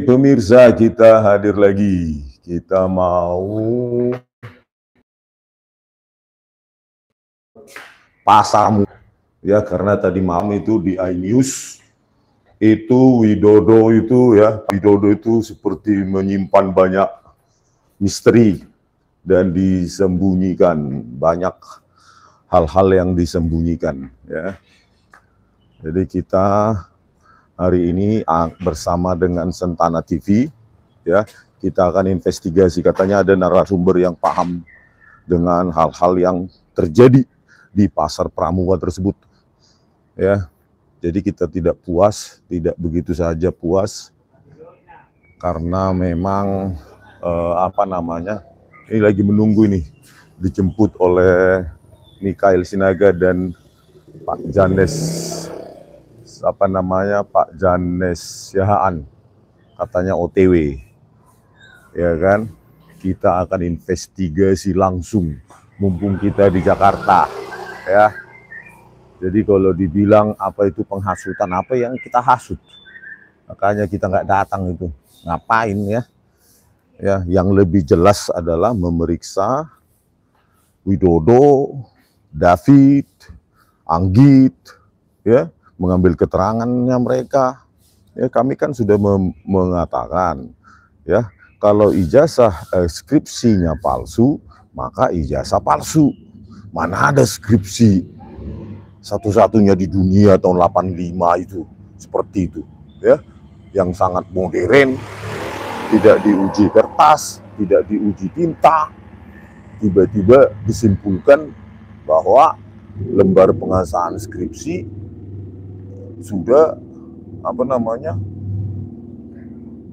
pemirsa, kita hadir lagi. Kita mau pasar ya, karena tadi malam itu di iNews itu Widodo itu seperti menyimpan banyak misteri dan disembunyikan, banyak hal-hal yang disembunyikan ya. Jadi kita hari ini bersama dengan Sentana TV ya, kita akan investigasi. Katanya ada narasumber yang paham dengan hal-hal yang terjadi di pasar Pramuka tersebut ya. Jadi kita tidak puas, tidak begitu saja puas, karena memang ini lagi menunggu ini, dijemput oleh Mikael Sinaga dan Pak Janes Pak Janes Yahaan, katanya OTW ya kan. Kita akan investigasi langsung mumpung kita di Jakarta ya. Jadi kalau dibilang apa itu penghasutan, apa yang kita hasut, makanya kita nggak datang itu, ngapain ya. Ya, yang lebih jelas adalah memeriksa Widodo, David, Anggit, ya, mengambil keterangannya mereka. Ya, kami kan sudah mengatakan, ya, kalau ijazah skripsinya palsu, maka ijazah palsu. Mana ada skripsi satu-satunya di dunia tahun 85 itu seperti itu, ya, yang sangat modern, tidak diuji kertas, tidak diuji tinta, tiba-tiba disimpulkan bahwa lembar pengasahan skripsi sudah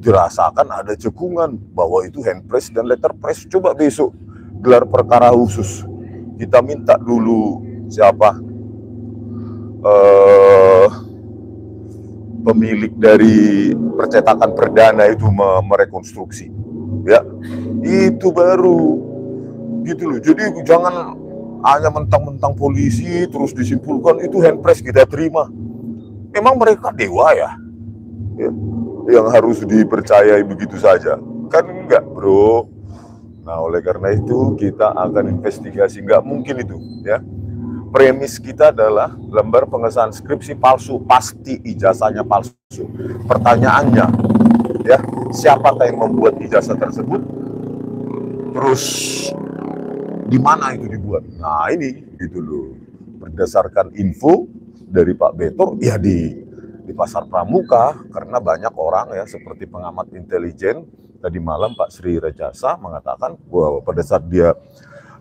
dirasakan ada cekungan, bahwa itu hand press dan letter press. Coba besok gelar perkara khusus, kita minta dulu siapa pemilik dari percetakan perdana itu merekonstruksi, ya, itu baru gitu loh. Jadi jangan hanya mentang-mentang polisi terus disimpulkan itu hand press kita terima. Memang mereka dewa ya, yang harus dipercayai begitu saja? Kan enggak, bro. Nah, oleh karena itu kita akan investigasi. Nggak mungkin itu ya. Premis kita adalah lembar pengesahan skripsi palsu, pasti ijazahnya palsu. Pertanyaannya, ya, siapakah yang membuat ijazah tersebut? Terus di mana itu dibuat? Nah, ini gitu loh. Berdasarkan info dari Pak Betor, ya di pasar Pramuka, karena banyak orang ya, seperti pengamat intelijen tadi malam Pak Sri Rajasa mengatakan bahwa pada saat dia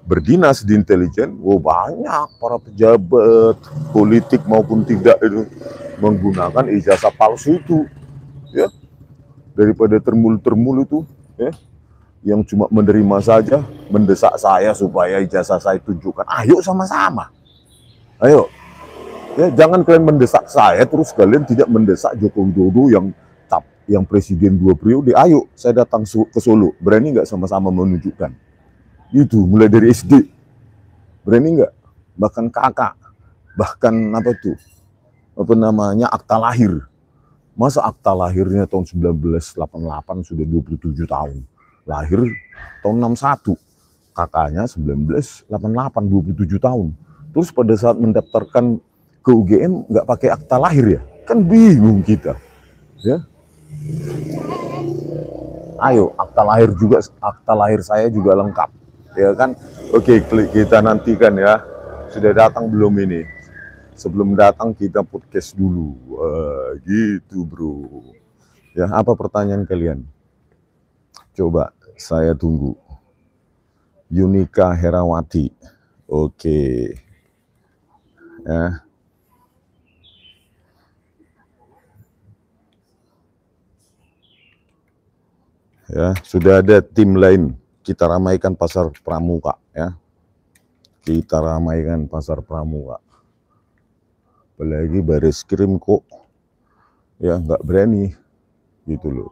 berdinas di intelijen, banyak para pejabat politik maupun tidak itu menggunakan ijazah palsu itu, ya, daripada termul itu, ya, yang cuma menerima saja, mendesak saya supaya ijazah saya tunjukkan. Ayo sama-sama, ayo, ya, jangan kalian mendesak saya terus kalian tidak mendesak Joko Widodo yang presiden 2 periode. Ayo, saya datang ke Solo, berani nggak sama-sama menunjukkan? Itu mulai dari SD, berani nggak? Bahkan kakak, bahkan akta lahir. Masa akta lahirnya tahun 1988 sudah 27 tahun, lahir tahun 61, kakaknya 1988, 27 tahun. Terus pada saat mendaftarkan ke UGM nggak pakai akta lahir ya? Kan bingung kita, ya. Ayo, akta lahir saya juga lengkap, ya kan? Oke, kita nantikan ya. Sudah datang belum ini? Sebelum datang kita podcast dulu. Gitu, bro. Ya, apa pertanyaan kalian? Coba saya tunggu. Yunika Herawati. Oke. Ya. Ya, sudah ada tim lain. Kita ramaikan pasar Pramuka ya. Kita ramaikan pasar Pramuka. Apalagi Bareskrim kok ya nggak berani gitu loh.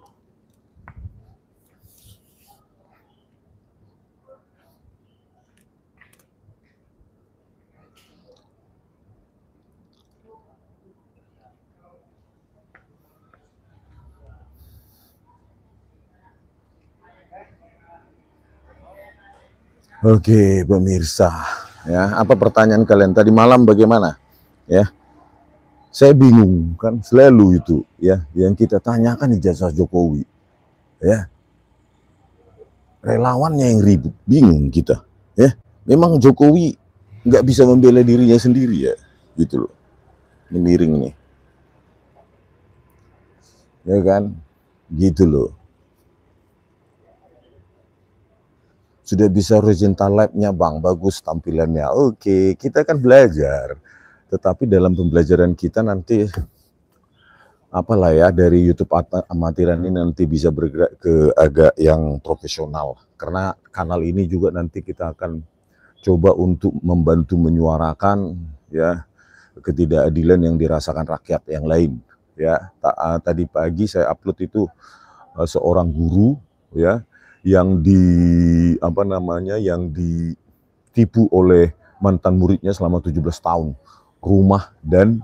Oke, pemirsa, ya, apa pertanyaan kalian tadi malam bagaimana? Ya, saya bingung kan, selalu itu, ya, yang kita tanyakan ijazah Jokowi, ya, relawannya yang ribut, bingung kita, ya. Memang Jokowi nggak bisa membela dirinya sendiri ya, gitu loh. Ini miring nih, ya kan, gitu loh. Sudah bisa horizontal lab-nya Bang, bagus tampilannya. Oke, kita kan belajar. Tetapi dalam pembelajaran kita nanti, apalah ya, dari YouTube amatiran ini nanti bisa bergerak ke agak yang profesional. Karena kanal ini juga nanti kita akan coba untuk membantu menyuarakan ya ketidakadilan yang dirasakan rakyat yang lain. Ya, tadi pagi saya upload itu seorang guru ya yang yang ditipu oleh mantan muridnya selama 17 tahun. Rumah dan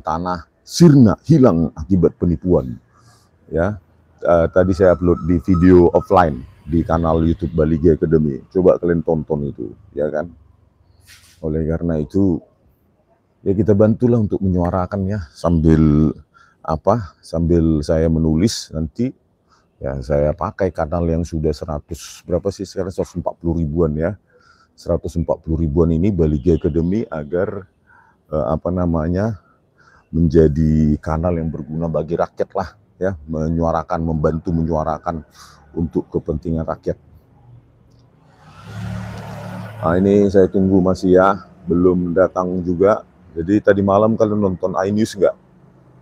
tanah sirna hilang akibat penipuan. Ya. Tadi saya upload di video offline di kanal YouTube Bali G Academy. Coba kalian tonton itu, ya kan? Oleh karena itu ya kita bantulah untuk menyuarakannya sambil saya menulis nanti. Ya, saya pakai kanal yang sudah 100 berapa sih sekarang, 140 ribuan ya. 140 ribuan ini Bali G Academy agar menjadi kanal yang berguna bagi rakyat lah ya, membantu menyuarakan untuk kepentingan rakyat. Nah, ini saya tunggu masih ya, belum datang juga. Jadi tadi malam kalian nonton iNews nggak?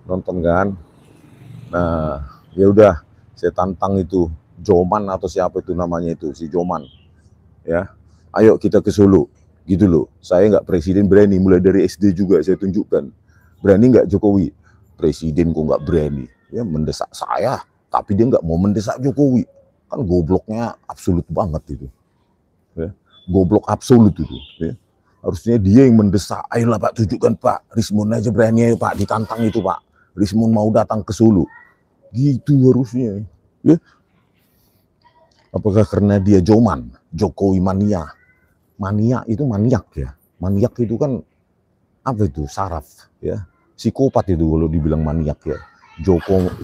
Nonton kan? Nah, ya udah. Saya tantang itu Joman atau siapa itu namanya itu, si Joman ya, ayo kita ke Solo gitu loh. Saya nggak presiden berani, mulai dari SD juga saya tunjukkan. Berani nggak Jokowi? Presiden kok nggak berani ya mendesak saya, tapi dia nggak mau mendesak Jokowi. Kan gobloknya absolut banget itu ya. Goblok absolut itu ya. Harusnya dia yang mendesak, ayolah Pak, tunjukkan Pak, Rismon aja berani ayo Pak, ditantang itu Pak, Rismon mau datang ke Solo gitu harusnya ya. Apakah karena dia Jokowi mania itu maniak ya, maniak itu kan apa itu, saraf ya, psikopat itu kalau dibilang maniak ya.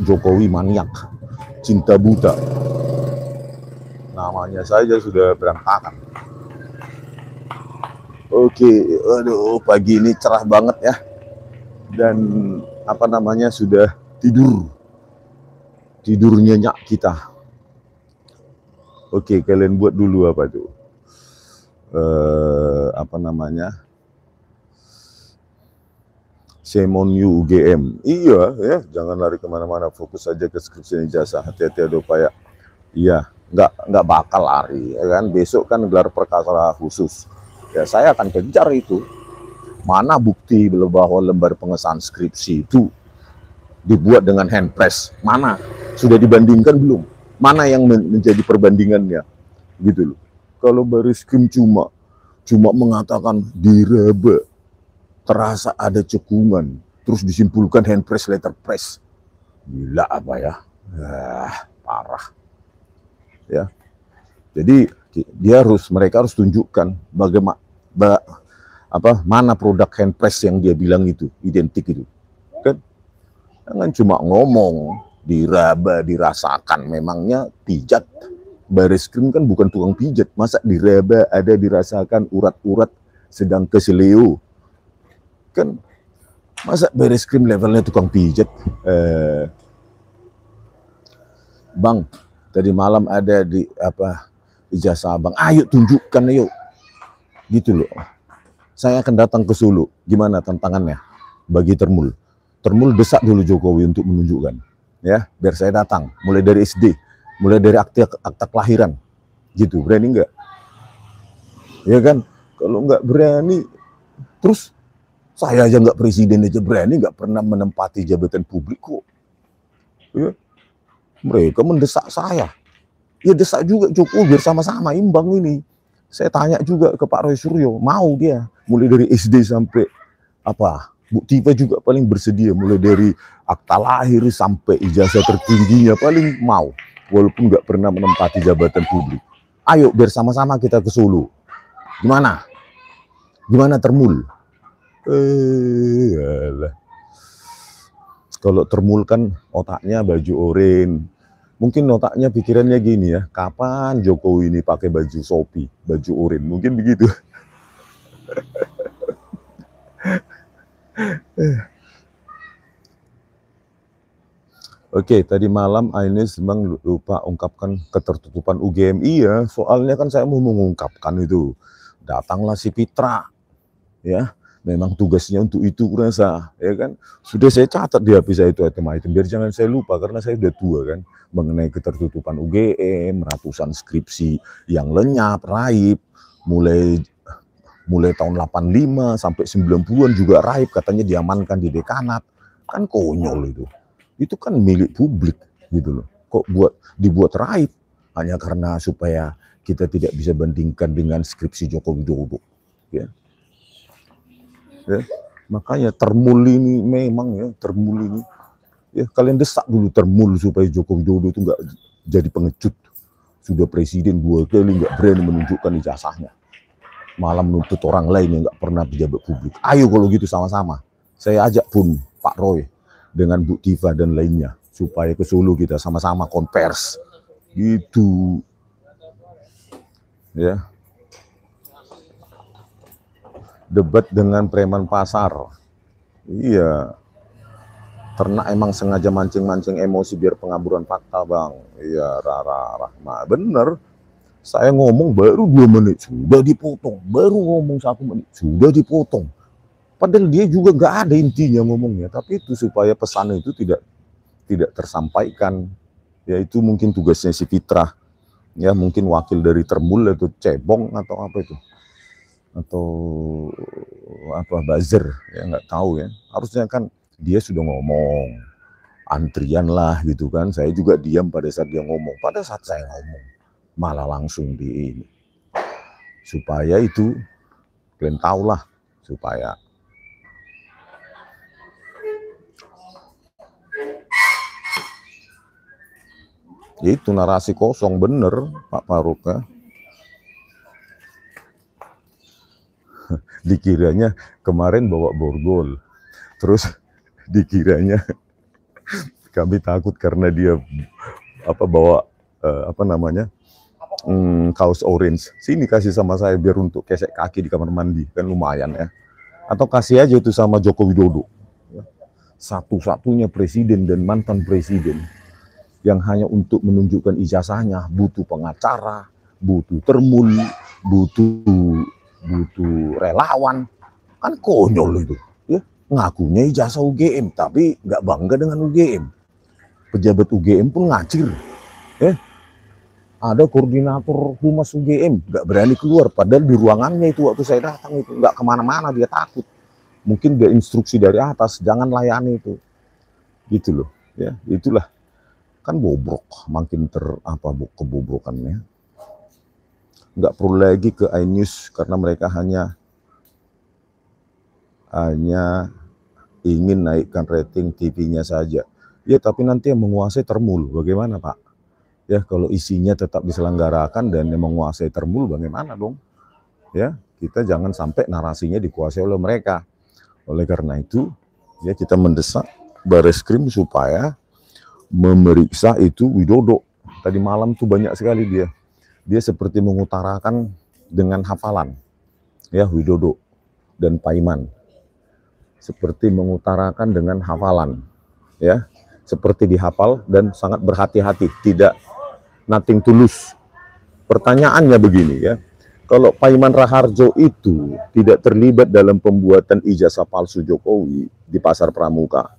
Jokowi maniak, cinta buta, namanya saja sudah berantakan. Oke, aduh pagi ini cerah banget ya, dan sudah tidur nyenyak kita. Oke, kalian buat dulu apa tuh? Semon UGM. Iya ya, jangan lari kemana-mana, fokus saja ke skripsi ijazah. Hati-hati ada upaya. Iya, nggak bakal lari, ya kan? Besok kan gelar perkara khusus. Ya saya akan kejar itu. Mana bukti bahwa lembar pengesahan skripsi itu dibuat dengan handpress? Mana? Sudah dibandingkan belum? Mana yang menjadi perbandingannya? Gitu loh. Kalau Bariskim cuma mengatakan diraba, terasa ada cekungan, terus disimpulkan handpress, letterpress. Gila apa ya? Parah. Ya. Jadi mereka harus tunjukkan bagaimana mana produk handpress yang dia bilang itu identik itu. Kan? Jangan cuma ngomong, diraba, dirasakan. Memangnya pijat. Bariskim kan bukan tukang pijat. Masa diraba, ada dirasakan urat-urat sedang keseleo. Kan masa Bariskim levelnya tukang pijat. Bang, tadi malam ada di ijazah Abang. Ayo tunjukkan, ayo. Gitu loh. Saya akan datang ke Solo. Gimana tantangannya bagi Termul? Termul desak dulu Jokowi untuk menunjukkan, ya, biar saya datang, mulai dari SD, mulai dari akta kelahiran, gitu. Berani nggak? Ya kan? Kalau nggak berani, terus saya aja nggak presiden aja berani, nggak pernah menempati jabatan publik kok. Ya. Mereka mendesak saya, ya desak juga Jokowi biar sama-sama imbang ini. Saya tanya juga ke Pak Roy Suryo, mau dia mulai dari SD sampai Bu Tifa juga paling bersedia, mulai dari akta lahir sampai ijazah tertingginya paling mau, walaupun nggak pernah menempati jabatan publik. Ayo bersama-sama kita ke Solo. Gimana? Gimana Termul? Alah. Kalau Termul kan otaknya baju oranye. Mungkin otaknya pikirannya gini ya, kapan Jokowi ini pakai baju Shopee, baju oranye? Mungkin begitu. Oke, tadi malam Ainis memang lupa ungkapkan ketertutupan UGM. Iya, soalnya kan saya mau mengungkapkan itu. Datanglah si Pitra, ya. Memang tugasnya untuk itu kurasa, ya kan. Sudah saya catat di HP saya itu item-item, biar jangan saya lupa, karena saya udah tua kan. Mengenai ketertutupan UGM, ratusan skripsi yang lenyap, raib, mulai tahun 85 sampai 90-an juga raib, katanya diamankan di dekanat. Kan konyol itu. Itu kan milik publik gitu loh. Kok dibuat raib hanya karena supaya kita tidak bisa bandingkan dengan skripsi Joko Widodo, ya. Ya, makanya Termul ini memang ya, Termul ini ya, kalian desak dulu Termul supaya Joko Widodo itu nggak jadi pengecut. Sudah presiden 2 kali nggak berani menunjukkan ijazahnya, malah menuntut orang lain yang nggak pernah pejabat publik. Ayo kalau gitu sama-sama. Saya ajak pun Pak Roy dengan Bu Tifa dan lainnya supaya ke Solo kita sama-sama konvers gitu, ya. Debat dengan preman pasar, iya, ternak emang sengaja mancing-mancing emosi biar pengaburan fakta, Bang. Iya, Rara Rahma, bener. Saya ngomong baru 2 menit sudah dipotong, baru ngomong 1 menit sudah dipotong. Padahal dia juga nggak ada intinya ngomongnya, tapi itu supaya pesan itu tidak tersampaikan. Ya itu mungkin tugasnya si Fitra, ya mungkin wakil dari Termul atau Cebong atau apa itu, atau apa buzzer, ya nggak tahu ya. Harusnya kan dia sudah ngomong, antrian lah gitu kan. Saya juga diam pada saat dia ngomong. Pada saat saya ngomong malah langsung di ini, supaya itu kalian tahu lah, supaya itu narasi kosong, bener Pak Faruk ya. Dikiranya kemarin bawa borgol, terus dikiranya kami takut karena dia bawa kaos orange. Sini kasih sama saya biar untuk kesek kaki di kamar mandi, kan lumayan ya. Atau kasih aja itu sama Joko Widodo, satu-satunya presiden dan mantan presiden yang hanya untuk menunjukkan ijazahnya butuh pengacara, butuh Termul, butuh relawan. Kan konyol itu, ya. Ngakunya ijazah UGM tapi nggak bangga dengan UGM. Pejabat UGM pun ngacir, ya. Ada koordinator humas UGM nggak berani keluar, padahal di ruangannya itu waktu saya datang itu nggak kemana-mana, dia takut. Mungkin dia instruksi dari atas, jangan layani itu, gitu loh, ya. Itulah kan bobrok, makin kebobrokannya. Nggak perlu lagi ke iNews karena mereka hanya ingin naikkan rating TV-nya saja. Ya tapi nanti yang menguasai Termul, bagaimana Pak? Ya kalau isinya tetap diselenggarakan dan yang menguasai Termul, bagaimana dong? Ya kita jangan sampai narasinya dikuasai oleh mereka. Oleh karena itu ya kita mendesak Bareskrim supaya memeriksa itu Widodo. Tadi malam tuh banyak sekali dia seperti mengutarakan dengan hafalan, ya, Widodo dan Paiman seperti mengutarakan dengan hafalan, ya, seperti dihafal dan sangat berhati-hati, tidak nothing tulus. Pertanyaannya begini ya, kalau Paiman Raharjo itu tidak terlibat dalam pembuatan ijazah palsu Jokowi di Pasar Pramuka,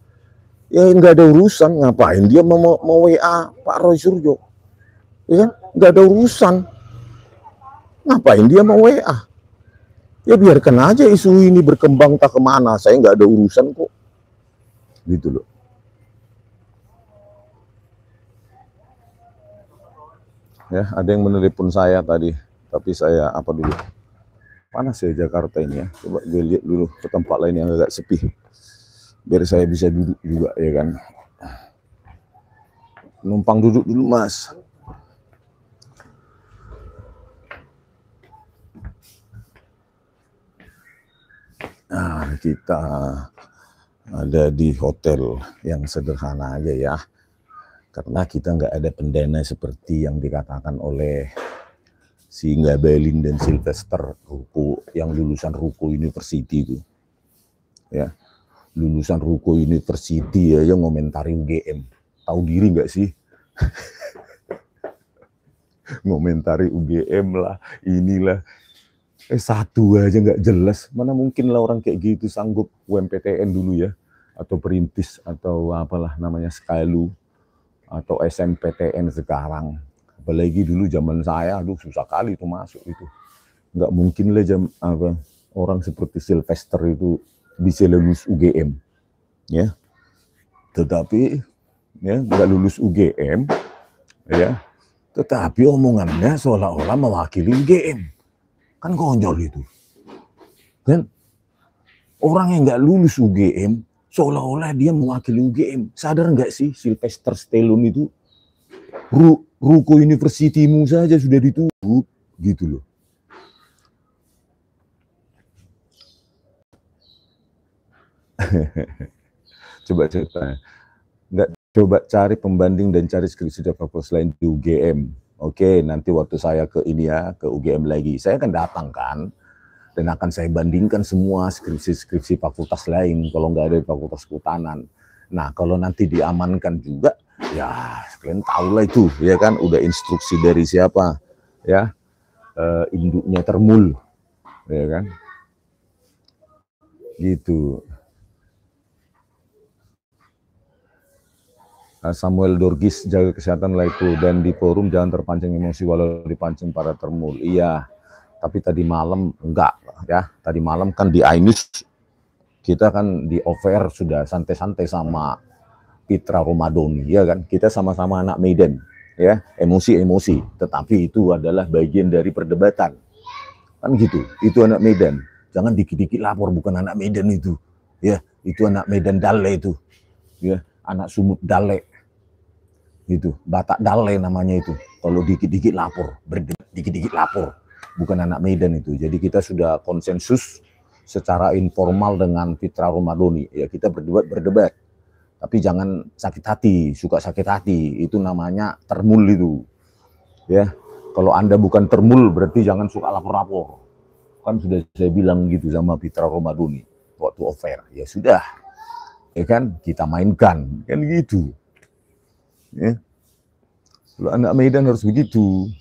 ya nggak ada urusan, ngapain dia mau WA Pak Roy Suryo, ya nggak ada urusan, ngapain dia mau WA, ya biarkan aja isu ini berkembang tak kemana, saya nggak ada urusan kok, gitu loh. Ya ada yang menelepon saya tadi, tapi saya apa dulu, panas ya Jakarta ini ya, coba gue lihat dulu ke tempat lain yang agak sepi, biar saya bisa duduk juga, ya kan. Numpang duduk dulu Mas. kita ada di hotel yang sederhana aja ya, karena kita nggak ada pendana seperti yang dikatakan oleh si Ngabalin dan Sylvester Ruko yang lulusan Ruko University itu, ya, lulusan Ruko University ya yang ngomentari UGM, tahu diri nggak sih? Ngomentari UGM lah, inilah. Satu aja nggak jelas, mana mungkin lah orang kayak gitu sanggup UMPTN dulu ya, atau Perintis, atau apalah namanya Skylu, atau SMPTN sekarang. Apalagi dulu zaman saya, aduh susah kali itu masuk itu. Nggak mungkin lah orang seperti Sylvester itu bisa lulus UGM, ya. Tetapi ya nggak lulus UGM, ya. Tetapi omongannya seolah-olah mewakili UGM. Kan konyol itu. Kan orang yang nggak lulus UGM seolah-olah dia mewakili UGM. Sadar nggak sih Sylvester Stallone itu Ruko University-mu saja sudah ditutup gitu loh. Coba nggak coba cari pembanding dan cari skripsi fakultas lain di UGM. Oke, nanti waktu saya ke ini ya, ke UGM lagi, saya akan datang kan, dan akan saya bandingkan semua skripsi-skripsi fakultas lain, kalau nggak ada di fakultas kehutanan. Nah, kalau nanti diamankan juga, ya kalian tahu lah itu, ya kan, udah instruksi dari siapa, ya, induknya Termul, ya kan, gitu. Samuel Dorgis, jaga kesehatan lah itu, dan di forum jangan terpancing emosi walau dipancing para Termul. Iya, tapi tadi malam enggak ya, tadi malam kan di iNews kita kan di offer sudah santai-santai sama Pitra Romadoni, ya kan, kita sama-sama anak Medan, ya, emosi-emosi, tetapi itu adalah bagian dari perdebatan, kan gitu, itu anak Medan, jangan dikit-dikit lapor, bukan anak Medan itu, ya, itu anak Medan Dale itu, ya, anak Sumut Dale, gitu, Batak Dale namanya itu. Kalau dikit-dikit lapor, dikit-dikit lapor, bukan anak Medan itu. Jadi kita sudah konsensus secara informal dengan Pitra Romadoni. Ya kita berdebat, tapi jangan sakit hati, suka sakit hati. Itu namanya Termul itu. Ya, kalau Anda bukan Termul berarti jangan suka lapor-lapor. Kan sudah saya bilang gitu sama Pitra Romadoni waktu offer. Ya sudah. Ya kan, kita mainkan, kan gitu. Ya. Kalau anak Medan harus begitu.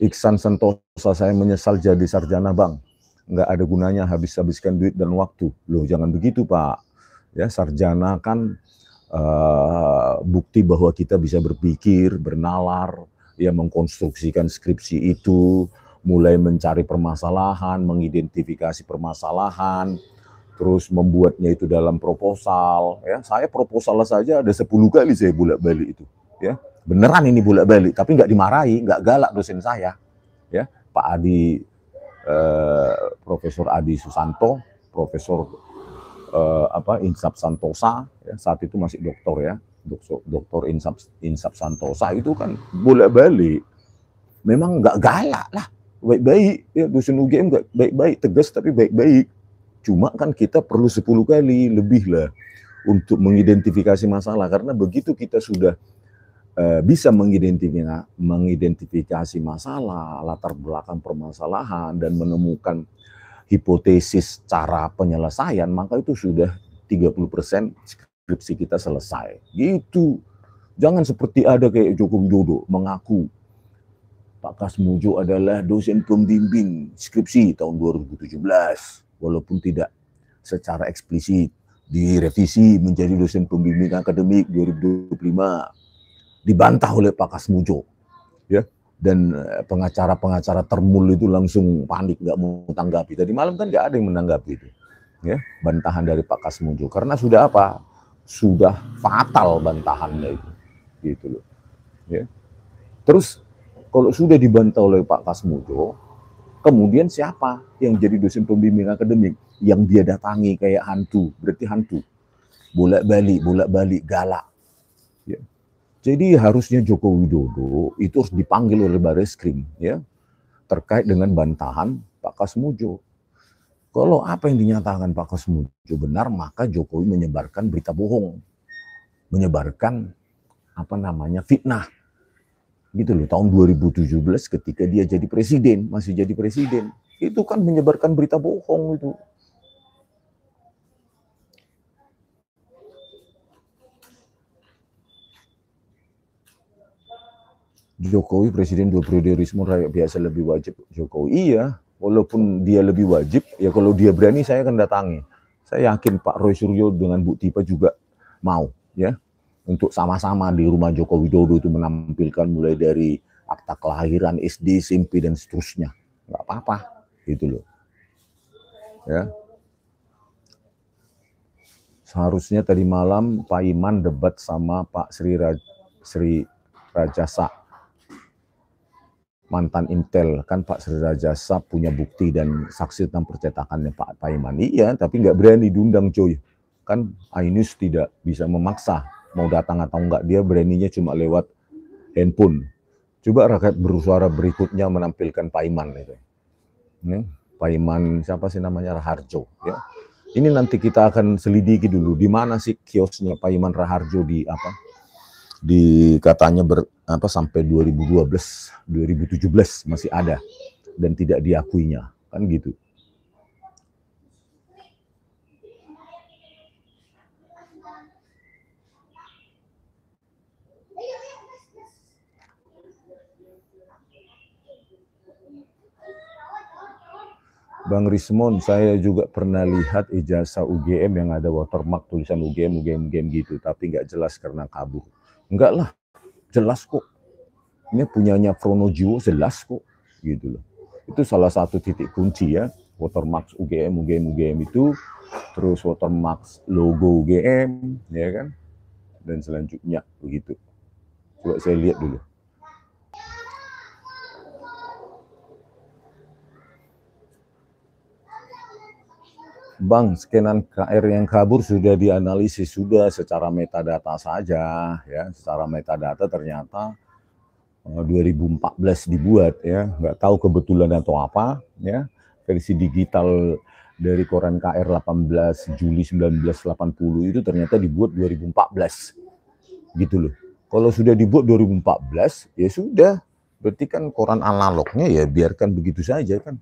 Iksan Santosa, saya menyesal jadi sarjana bang. Nggak ada gunanya habis-habiskan duit dan waktu. Loh jangan begitu Pak. Ya, sarjana kan bukti bahwa kita bisa berpikir, bernalar, ya mengkonstruksikan skripsi itu, mulai mencari permasalahan, mengidentifikasi permasalahan, terus membuatnya itu dalam proposal. Ya, saya proposal saja ada 10 kali saya bolak-balik itu. Ya, beneran ini bolak-balik, tapi nggak dimarahi, nggak galak dosen saya. Ya, Pak Adi, Profesor Adi Susanto, Profesor Insap Santosa, ya, saat itu masih doktor ya, Doktor Insap Santosa itu kan bolak-balik. Memang nggak galak lah, baik-baik. Ya, dosen UGM nggak baik-baik, tegas tapi baik-baik. Cuma kan kita perlu 10 kali lebih lah untuk mengidentifikasi masalah. Karena begitu kita sudah bisa mengidentifikasi masalah, latar belakang permasalahan, dan menemukan hipotesis cara penyelesaian, maka itu sudah 30% skripsi kita selesai. Gitu. Jangan seperti ada kayak Joko Widodo mengaku Pak Kasmujo adalah dosen pembimbing skripsi tahun 2017. Walaupun tidak secara eksplisit, direvisi menjadi dosen pembimbing akademik 2025, dibantah oleh Pak Kasmujo, ya, dan pengacara-pengacara Termul itu langsung panik, nggak mau tanggapi. Tadi malam kan nggak ada yang menanggapi itu, ya, bantahan dari Pak Kasmujo, karena sudah apa? Sudah fatal bantahannya itu, gitu loh, ya. Terus kalau sudah dibantah oleh Pak Kasmujo, kemudian siapa yang jadi dosen pembimbing akademik? Yang dia datangi kayak hantu, berarti hantu. Bolak-balik, galak. Ya. Jadi harusnya Joko Widodo itu harus dipanggil oleh Barreskrim, ya, terkait dengan bantahan Pak Kasmujo. Kalau apa yang dinyatakan Pak Kasmujo benar, maka Jokowi menyebarkan berita bohong, menyebarkan fitnah. Gitu loh, tahun 2017 ketika dia jadi presiden, masih jadi presiden, itu kan menyebarkan berita bohong itu. Jokowi presiden 2 periode, Risma rakyat biasa lebih wajib. Jokowi iya, walaupun dia lebih wajib, ya kalau dia berani saya akan datangi. Saya yakin Pak Roy Suryo dengan Bu Tipa juga mau ya untuk sama-sama di rumah Joko Widodo itu menampilkan mulai dari akta kelahiran, SD, SMP dan seterusnya. Nggak apa-apa gitu loh. Ya. Seharusnya tadi malam Pak Iman debat sama Pak Sri Rajasa, mantan Intel. Kan Pak Sri Rajasa punya bukti dan saksi tentang percetakannya Pak Iman. Iya, tapi nggak berani diundang coy. Kan Ainus tidak bisa memaksa mau datang atau enggak, dia beraninya cuma lewat handphone. Coba rakyat bersuara berikutnya menampilkan Pak Iman itu. Pak Iman siapa sih namanya, Raharjo ya. Ini nanti kita akan selidiki dulu di mana sih kiosnya Pak Iman Raharjo di katanya sampai 2012, 2017 masih ada dan tidak diakuinya, kan gitu. Bang Rismon, saya juga pernah lihat ijazah UGM yang ada watermark tulisan UGM gitu, tapi nggak jelas karena kabur. Enggak lah, jelas kok. Ini punyanya Pronojiwo, jelas kok, gitu loh. Itu salah satu titik kunci ya, watermark UGM itu, terus watermark logo UGM, ya kan, dan selanjutnya begitu. Coba saya lihat dulu. Bang, skenan KR yang kabur sudah dianalisis, sudah secara metadata saja ya, secara metadata ternyata 2014 dibuat ya, nggak tahu kebetulan atau apa ya. Versi digital dari koran KR 18 Juli 1980 itu ternyata dibuat 2014 gitu loh. Kalau sudah dibuat 2014 ya sudah, berarti kan koran analognya ya biarkan begitu saja kan,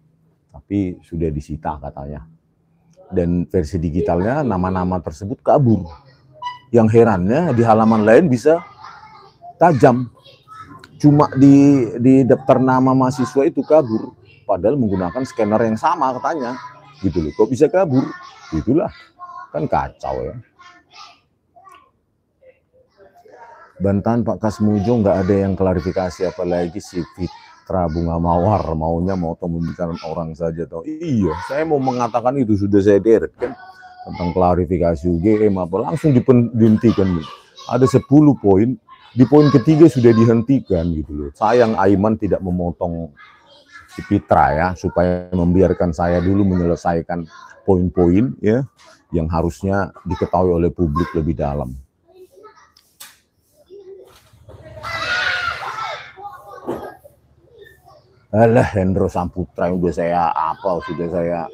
tapi sudah disita katanya. Dan versi digitalnya nama-nama tersebut kabur. Yang herannya di halaman lain bisa tajam. Cuma di daftar nama mahasiswa itu kabur. Padahal menggunakan scanner yang sama katanya. Gitu loh. Kok bisa kabur? Itulah. Kan kacau ya. Bantahan Pak Kasmujo nggak ada yang klarifikasi, apalagi si Fitra Bunga Mawar maunya membicarakan orang saja. Iya, saya mau mengatakan itu sudah saya deret kan tentang klarifikasi UGM apa langsung dihentikan. Ada 10 poin, di poin ketiga sudah dihentikan gitu loh. Sayang Aiman tidak memotong si Fitra ya, supaya membiarkan saya dulu menyelesaikan poin-poin ya yang harusnya diketahui oleh publik lebih dalam. Alah, Hendro Samputra yang sudah saya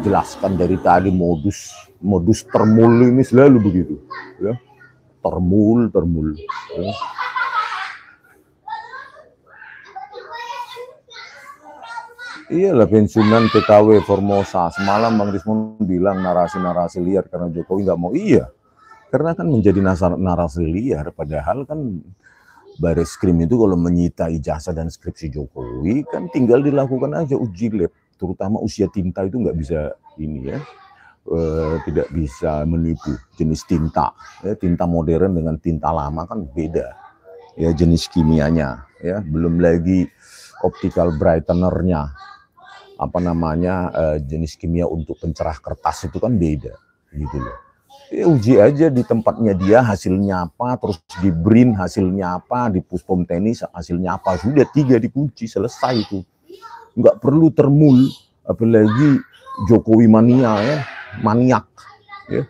jelaskan dari tadi, modus termul ini selalu begitu ya. Termul ya. Iyalah pensiunan PKW Formosa. Semalam Bang Rismon bilang narasi-narasi liar karena Jokowi nggak mau. Iya, karena kan menjadi narasi liar, padahal kan Bareskrim itu kalau menyita ijazah dan skripsi Jokowi kan tinggal dilakukan aja uji lab, terutama usia tinta itu nggak bisa ini ya, tidak bisa menipu jenis tinta ya, tinta modern dengan tinta lama kan beda ya jenis kimianya ya, belum lagi optical brightenernya jenis kimia untuk pencerah kertas itu kan beda gitu loh. Ya, uji aja di tempatnya dia hasilnya apa, terus di BRIN hasilnya apa, di Puspom Tenis hasilnya apa, sudah 3 dikunci, selesai itu. Nggak perlu termul, apalagi Jokowi mania ya, maniak ya.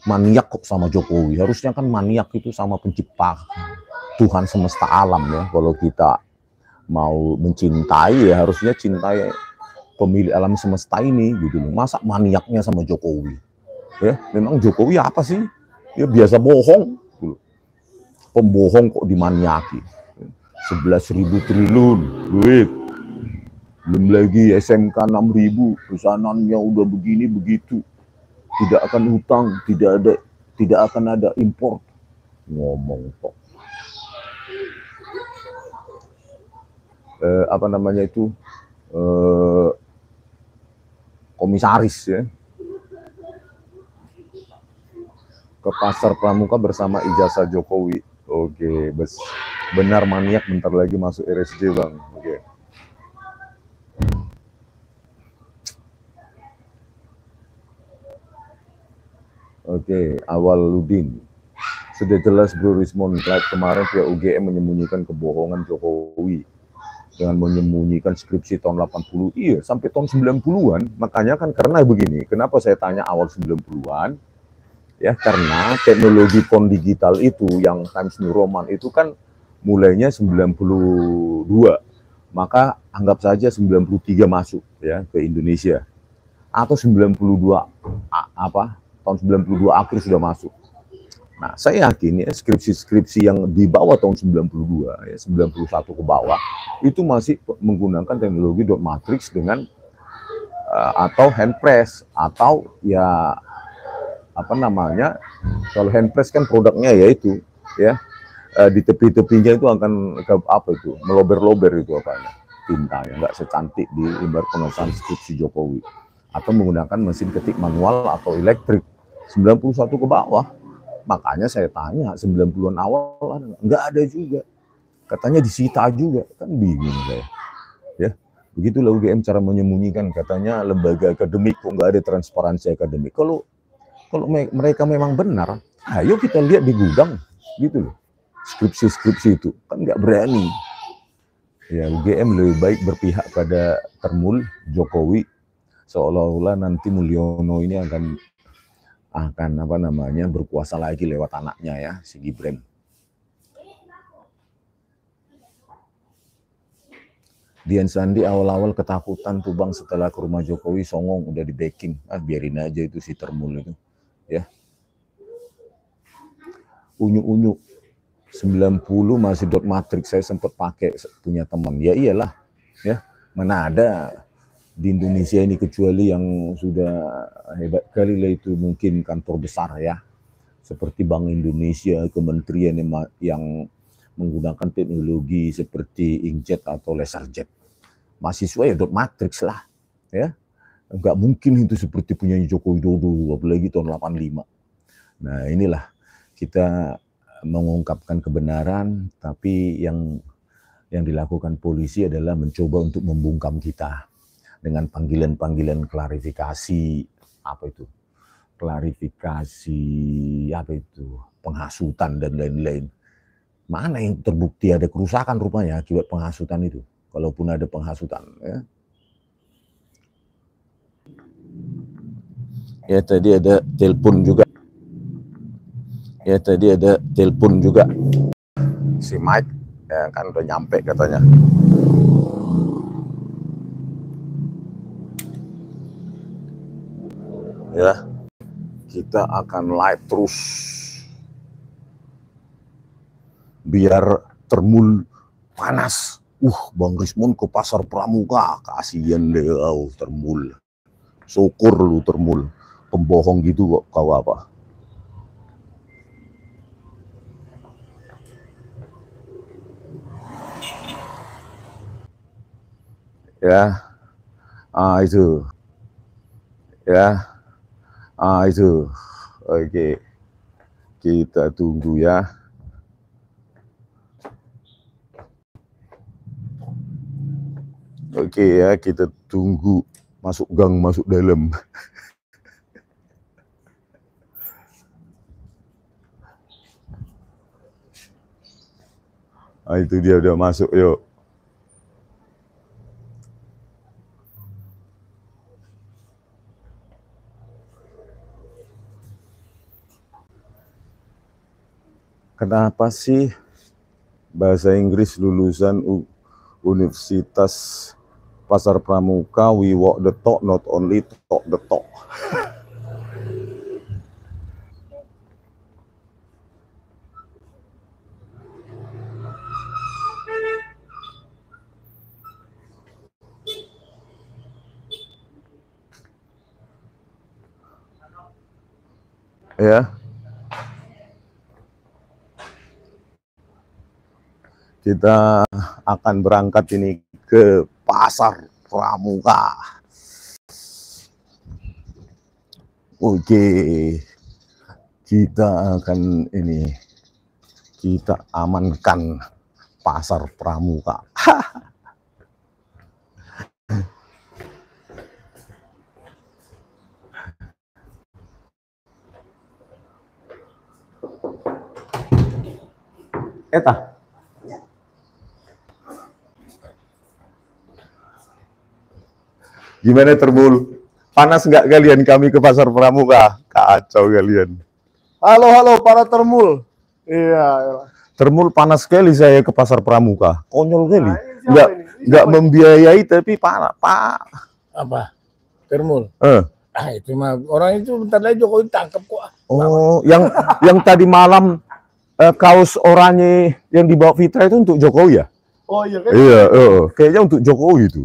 Maniak kok sama Jokowi, harusnya kan maniak itu sama pencipta Tuhan semesta alam ya. Kalau kita mau mencintai ya harusnya cintai pemilik alam semesta ini gitu loh. Masa maniaknya sama Jokowi? Ya, memang Jokowi apa sih? Ya biasa bohong. Gitu loh. Pembohong kok dimaniaki. 11.000 triliun duit. Belum lagi SMK 6.000, pesanannya udah begini begitu. Tidak akan utang, tidak akan ada impor. Ngomong kok. Apa namanya itu? Komisaris ya. Ke pasar pramuka bersama ijazah Jokowi. Oke, benar maniak bentar lagi masuk RSJ bang. Oke, awal Ludin. Sudah jelas Bro Rismond, kemarin pihak UGM menyembunyikan kebohongan Jokowi dengan menyembunyikan skripsi tahun 80. Iya, sampai tahun 90-an. Makanya kan karena begini, kenapa saya tanya awal 90-an? Ya, karena teknologi pon digital itu yang Times New Roman itu kan mulainya 92. Maka anggap saja 93 masuk ya ke Indonesia. Atau 92 tahun 92 akhir sudah masuk. Nah, saya yakin ya skripsi-skripsi yang di bawah tahun 92 ya 91 ke bawah itu masih menggunakan teknologi dot matrix dengan atau hand press atau ya apa namanya, kalau hand press kan produknya yaitu ya di tepi-tepinya itu akan ke apa itu melober-lober itu apanya tintanya, nggak secantik di lembar pengesahan skripsi Jokowi, atau menggunakan mesin ketik manual atau elektrik 91 ke bawah. Makanya saya tanya 90-an awal nggak ada juga, katanya disita juga, kan bingung saya ya. Begitulah UGM cara menyembunyikan, katanya lembaga akademik kok nggak ada transparansi akademik. Kalau mereka memang benar, ayo kita lihat di gudang, gitu loh. Skripsi-skripsi itu kan nggak berani. Ya UGM lebih baik berpihak pada termul Jokowi, seolah-olah nanti Mulyono ini akan apa namanya berkuasa lagi lewat anaknya ya, si Gibran. Dian Sandi awal-awal ketakutan tuh bang, setelah ke rumah Jokowi songong udah di backing. Biarin aja itu si termul itu. Ya, unyu-unyu 90 masih dot matrix, saya sempat pakai punya teman. Ya iyalah ya, mana ada di Indonesia ini kecuali yang sudah hebat kali lah itu mungkin kantor besar ya seperti Bank Indonesia, kementerian yang menggunakan teknologi seperti inkjet atau laserjet. Mahasiswa ya dot matrix lah ya, nggak mungkin itu seperti punya Joko Widodo apalagi tahun 85. Nah inilah kita mengungkapkan kebenaran, tapi yang dilakukan polisi adalah mencoba untuk membungkam kita dengan panggilan-panggilan klarifikasi, apa itu? Klarifikasi, apa itu? Penghasutan dan lain-lain. Mana yang terbukti ada kerusakan rupanya akibat penghasutan itu? Kalaupun ada penghasutan, ya. Ya tadi ada telepon juga. Si Mike ya kan udah nyampe katanya. Ya, kita akan live terus biar termul panas. Bang Rismond ke pasar pramuka, kasihan deh termul. Syukur lu termul, pembohong gitu kok kau apa? Ya, itu, ya, itu, oke, kita tunggu ya. Oke ya, kita tunggu masuk gang, masuk dalam. Itu dia udah masuk, yuk. Kenapa sih bahasa Inggris lulusan Universitas Pasar Pramuka, we walk the talk, not only talk the talk. Ya, kita akan berangkat ini ke Pasar Pramuka. Oke, kita akan kita amankan Pasar Pramuka. Eta. Gimana Termul? Panas nggak kalian kami ke Pasar Pramuka? Kacau kalian. Halo para Termul. Iya. Termul panas sekali saya ke Pasar Pramuka. Konyol kali. Nah, Nggak membiayai tapi Pak. Apa? Termul. Itu mah orang itu bentar lagi Jokowi tangkap kok. Oh, yang tadi malam kaos oranye yang dibawa Fitra itu untuk Jokowi ya? Oh iya kan? Iya, kayaknya untuk Jokowi itu.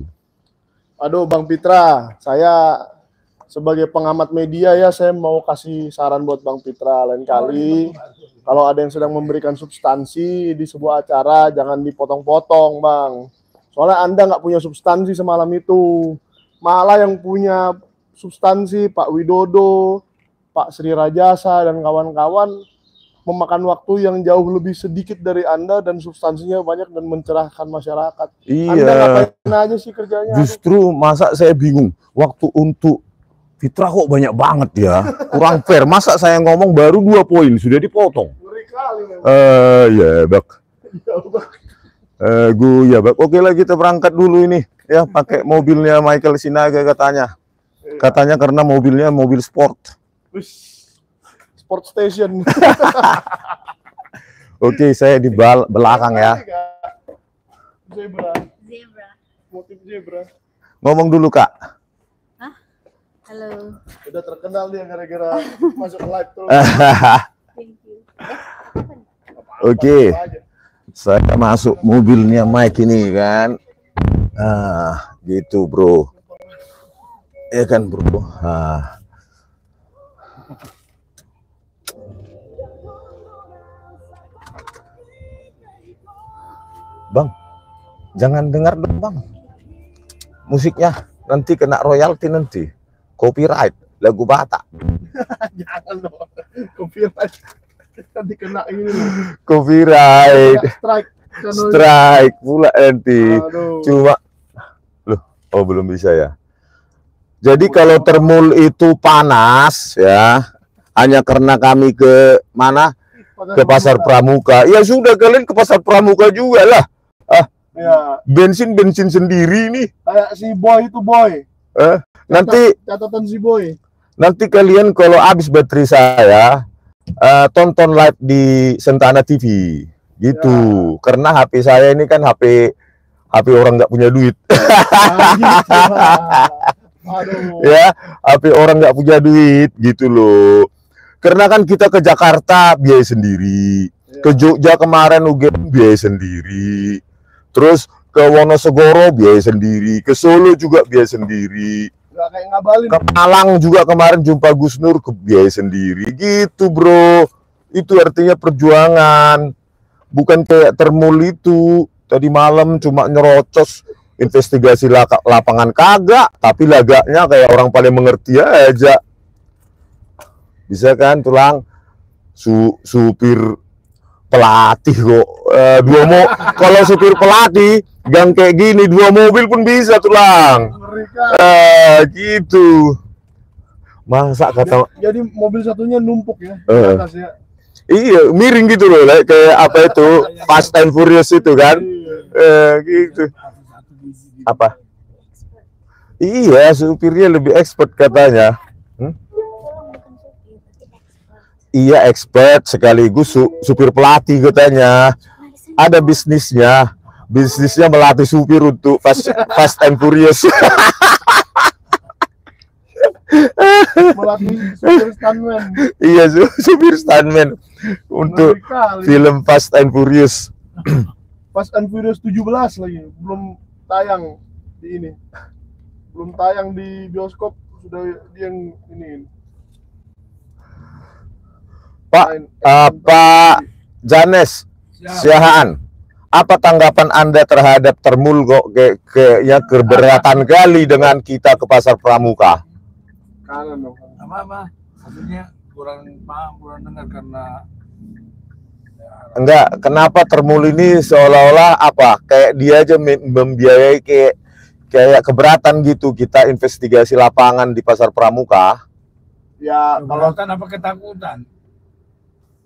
Aduh Bang Pitra, saya sebagai pengamat media ya, saya mau kasih saran buat Bang Pitra lain kali. Kalau ada yang sedang memberikan substansi di sebuah acara, jangan dipotong-potong Bang. Soalnya Anda nggak punya substansi semalam itu. Malah yang punya substansi Pak Widodo, Pak Sri Rajasa, dan kawan-kawan memakan waktu yang jauh lebih sedikit dari Anda dan substansinya banyak dan mencerahkan masyarakat. Iya. Anda ngapain aja sih kerjanya? Justru masa saya bingung, waktu untuk Fitra kok banyak banget ya, kurang fair. Masa saya ngomong baru 2 poin sudah dipotong. Ngeri kali memang. Ya bak. Ya bak. Oke lah, kita berangkat dulu ini ya, pakai mobilnya Michael Sinaga katanya. Katanya karena mobilnya mobil sport. Sport station. Oke, saya di belakang ya. Zebra. Zebra. Motif zebra. Ngomong dulu Kak. Hah? Halo. Udah terkenal dia gara-gara masuk live terus. Thank you. Oke. Saya masuk mobilnya Mike ini kan. Gitu bro. Ya kan bro. Bang, jangan dengar dong Bang. Musiknya nanti kena royalti nanti. Copyright, lagu Batak. Jangan dong. Copyright. Nanti kena ini. Copyright. Strike pula nanti. Aduh. Cuma loh, belum bisa ya. Jadi kalau Termul itu panas ya, hanya karena kami ke mana? Ke Pasar Pramuka. Ya sudah, kalian ke Pasar Pramuka juga lah. Ya. Bensin sendiri nih. Kayak si Boy itu Boy. Nanti Catatan si Boy. Nanti kalian kalau habis baterai saya tonton live di Sentana TV gitu. Ya. Karena HP saya ini kan HP orang nggak punya duit. Aduh. Ya, HP orang nggak punya duit gitu loh. Karena kan kita ke Jakarta biaya sendiri, ke Jogja kemarin UGM biaya sendiri, terus ke Wonosegoro biaya sendiri, ke Solo juga biaya sendiri, nggak kayak ngabalin. ke Malang juga kemarin jumpa Gus Nur ke biaya sendiri, gitu bro. Itu artinya perjuangan, bukan kayak Termul itu tadi malam cuma nyerocos investigasi lapangan kagak, tapi lagaknya kayak orang paling mengerti aja. Bisa kan tulang supir pelatih kok kalau supir pelatih gang kayak gini 2 mobil pun bisa tulang. Gitu. Masa kata jadi mobil satunya numpuk ya di atas ya. Iya, miring gitu loh, kayak apa itu Fast and Furious itu kan. Gitu. Apa? Iya, supirnya lebih expert katanya. Iya, expert sekaligus supir pelatih katanya. Ada bisnisnya. bisnisnya melatih supir untuk Fast and Furious. Melatih supir stuntman. Iya, supir stuntman untuk Ngeri kali. film Fast and Furious. Fast and Furious 17 lagi, belum tayang di ini. Belum tayang di bioskop, sudah dia yang ini. Pak, Pak Janes Siahaan, apa tanggapan Anda terhadap Termul kok ya keberatan kali dengan kita ke Pasar Pramuka? Kanan dong. Apa? Maksudnya kurang paham, kurang dengar karena Enggak, kenapa Termul ini seolah-olah apa? Kayak dia aja membiayai kayak keberatan gitu kita investigasi lapangan di Pasar Pramuka. Ya kalau keberatan apa ketakutan?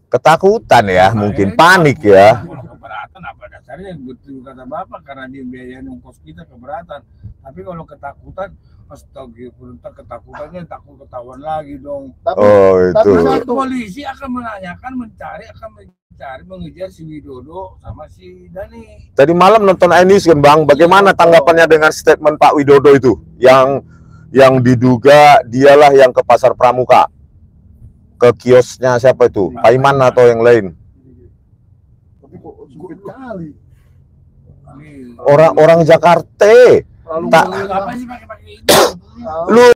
Ketakutan ya, mungkin panik ya. Kalau keberatan apa dasarnya betul kata Bapak karena dia biaya ongkos kita keberatan. Tapi kalau ketakutan, astagfirullah, ketakutannya takut ketahuan lagi dong. tapi Oh, tapi itu. satu, Polisi akan menanyakan, mencari, mengejar si Widodo sama si Dani. Tadi malam nonton Ainis kan Bang, bagaimana tanggapannya dengan statement Pak Widodo itu yang diduga dialah yang ke Pasar Pramuka, ke kiosnya siapa itu, Pak Iman atau yang lain? tapi kok sumpit kali. Orang Jakarta, Terlalu Tak- ngeri. Apa sih pakai itu?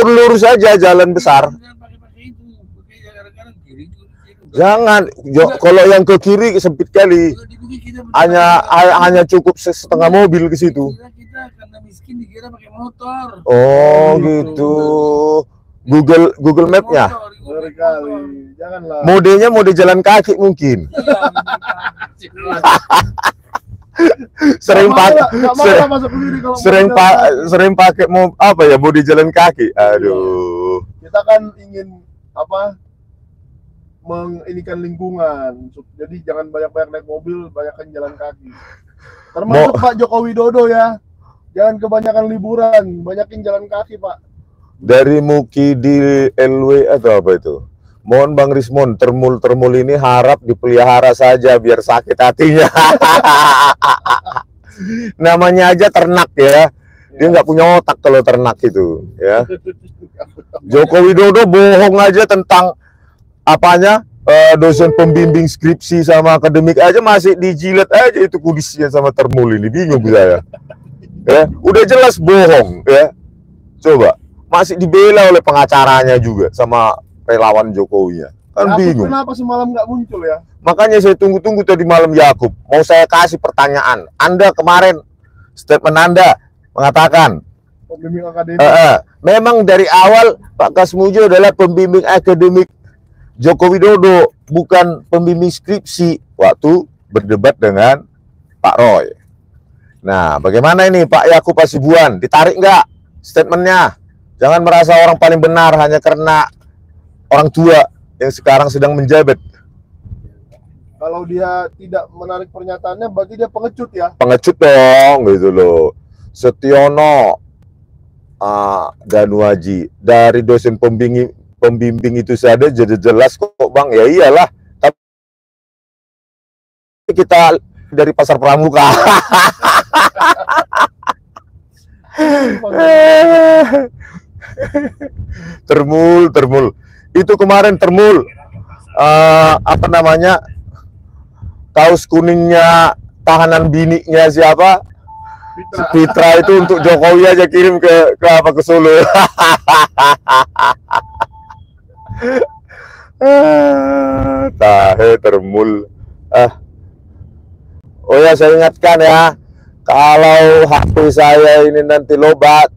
lurus saja jalan besar. Pakai itu. Pakai jalan kiri itu. Jangan, kalau yang ke kiri sempit kali, hanya cukup setengah mobil ke situ. Kita karena miskin dikira pakai motor. Oh gitu, Google Map-nya. Ngeri kali. Janganlah. Modenya mode jalan kaki mungkin. Sering pakai masuk sendiri kalau sering pakai mau apa ya, mode jalan kaki. Aduh. kita kan ingin apa, menginikan lingkungan. Jadi jangan banyak-banyak naik mobil, banyakkan jalan kaki. Termasuk Pak Joko Widodo ya. Jangan kebanyakan liburan, banyakin jalan kaki, Pak. Dari Muki di LW atau apa itu? Mohon Bang Rismon, termul ini harap dipelihara saja biar sakit hatinya. Namanya aja ternak ya. Dia nggak punya otak kalau ternak itu ya. Joko Widodo bohong aja tentang apanya, dosen pembimbing skripsi sama akademik aja masih dijilat aja itu kudisnya sama Termul ini. Bingung saya. Ya, udah jelas bohong ya. Coba masih dibela oleh pengacaranya juga sama relawan Jokowinya. Kan bingung. Kenapa semalam nggak muncul ya? Makanya saya tunggu-tunggu tadi malam Yakub. Mau saya kasih pertanyaan. Anda kemarin statement Anda mengatakan Pembimbing akademik. memang dari awal Pak Kasmujo adalah pembimbing akademik Joko Widodo, bukan pembimbing skripsi waktu berdebat dengan Pak Roy. Nah, bagaimana ini Pak Yakub Hasibuan? Ditarik nggak statementnya? Jangan merasa orang paling benar hanya karena orang tua yang sekarang sedang menjabat. Kalau dia tidak menarik pernyataannya, berarti dia pengecut ya. Pengecut dong gitu loh. Setiono Danuaji dari dosen pembimbing itu saja jadi jelas kok Bang. Ya iyalah, tapi kita dari Pasar Pramuka. Termul itu kemarin Termul apa namanya, kaos kuningnya tahanan biniknya siapa, Fitra itu untuk Jokowi aja kirim ke Solo. Tahe Termul. Oh ya, saya ingatkan ya, kalau HP saya ini nanti lobat,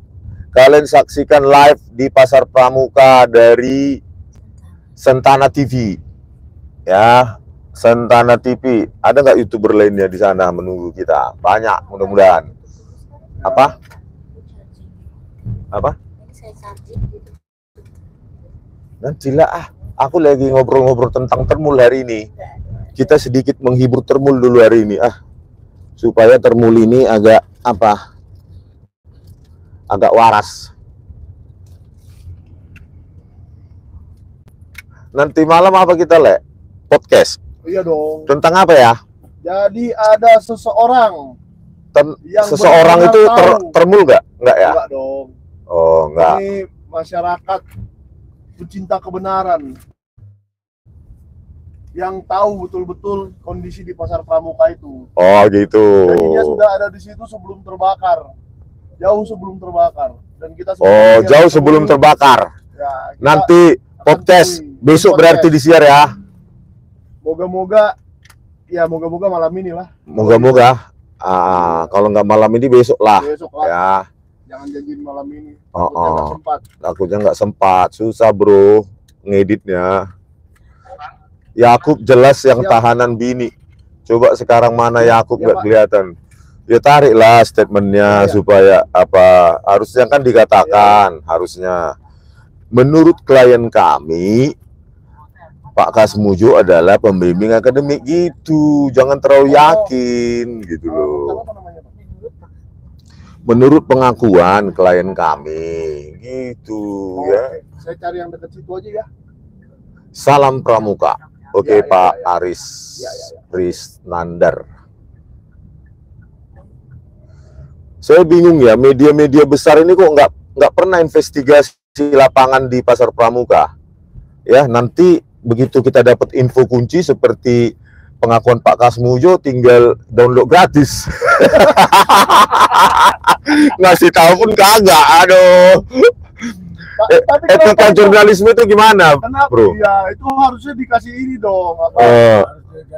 kalian saksikan live di Pasar Pramuka dari Sentana TV. Ya, Sentana TV. Ada nggak YouTuber lainnya di sana menunggu kita? Banyak, mudah-mudahan. Apa? Nantilah aku lagi ngobrol-ngobrol tentang Termul hari ini. Kita sedikit menghibur Termul dulu hari ini supaya Termul ini agak apa? Agak waras. Nanti malam apa kita podcast? Iya dong. Tentang apa ya? Jadi ada seseorang Yang seseorang itu benar-benar tahu. termul nggak? Nggak ya? Enggak dong. Oh, nggak. Ini masyarakat pecinta kebenaran yang tahu betul-betul kondisi di Pasar Pramuka itu. Oh, gitu. Jadi dia sudah ada di situ sebelum terbakar, jauh sebelum terbakar. Dan kita Oh, jauh sebelum terbakar. Ya, kita Nanti akan podcast temui. besok Podcast. berarti di-share ya. Moga-moga, ya moga-moga malam ini lah. Moga-moga. Kalau nggak malam ini besok lah. Besok lah. Ya, Jangan janjiin malam ini. Oh, Takutnya nggak oh. sempat. takutnya nggak sempat. Susah bro, ngeditnya. Yakub jelas yang Siap. tahanan bini. Coba sekarang mana Yakub Iya, nggak Pak. kelihatan. Ya tariklah statementnya Iya. supaya apa? Harusnya kan dikatakan, harusnya. Menurut klien kami, Pak Kasmujo adalah pembimbing akademik gitu. Jangan terlalu yakin gitu loh. Apa namanya, Pak? Menurut pengakuan klien kami gitu Oh, ya. oke. Saya cari yang dekat situ aja ya. Salam Pramuka. Oke, Ya, ya, Pak ya, ya. Aris Ya, ya, ya. Risnandar. Saya bingung ya, media-media besar ini kok nggak pernah investigasi lapangan di Pasar Pramuka. Ya, nanti begitu kita dapat info kunci seperti pengakuan Pak Kasmujo, tinggal download gratis. Ngasih tahu pun kagak, aduh. Tapi Etika kenapa itu? jurnalisme itu gimana, Kenapa? bro? Ya, itu harusnya dikasih ini dong. Apa? Eh,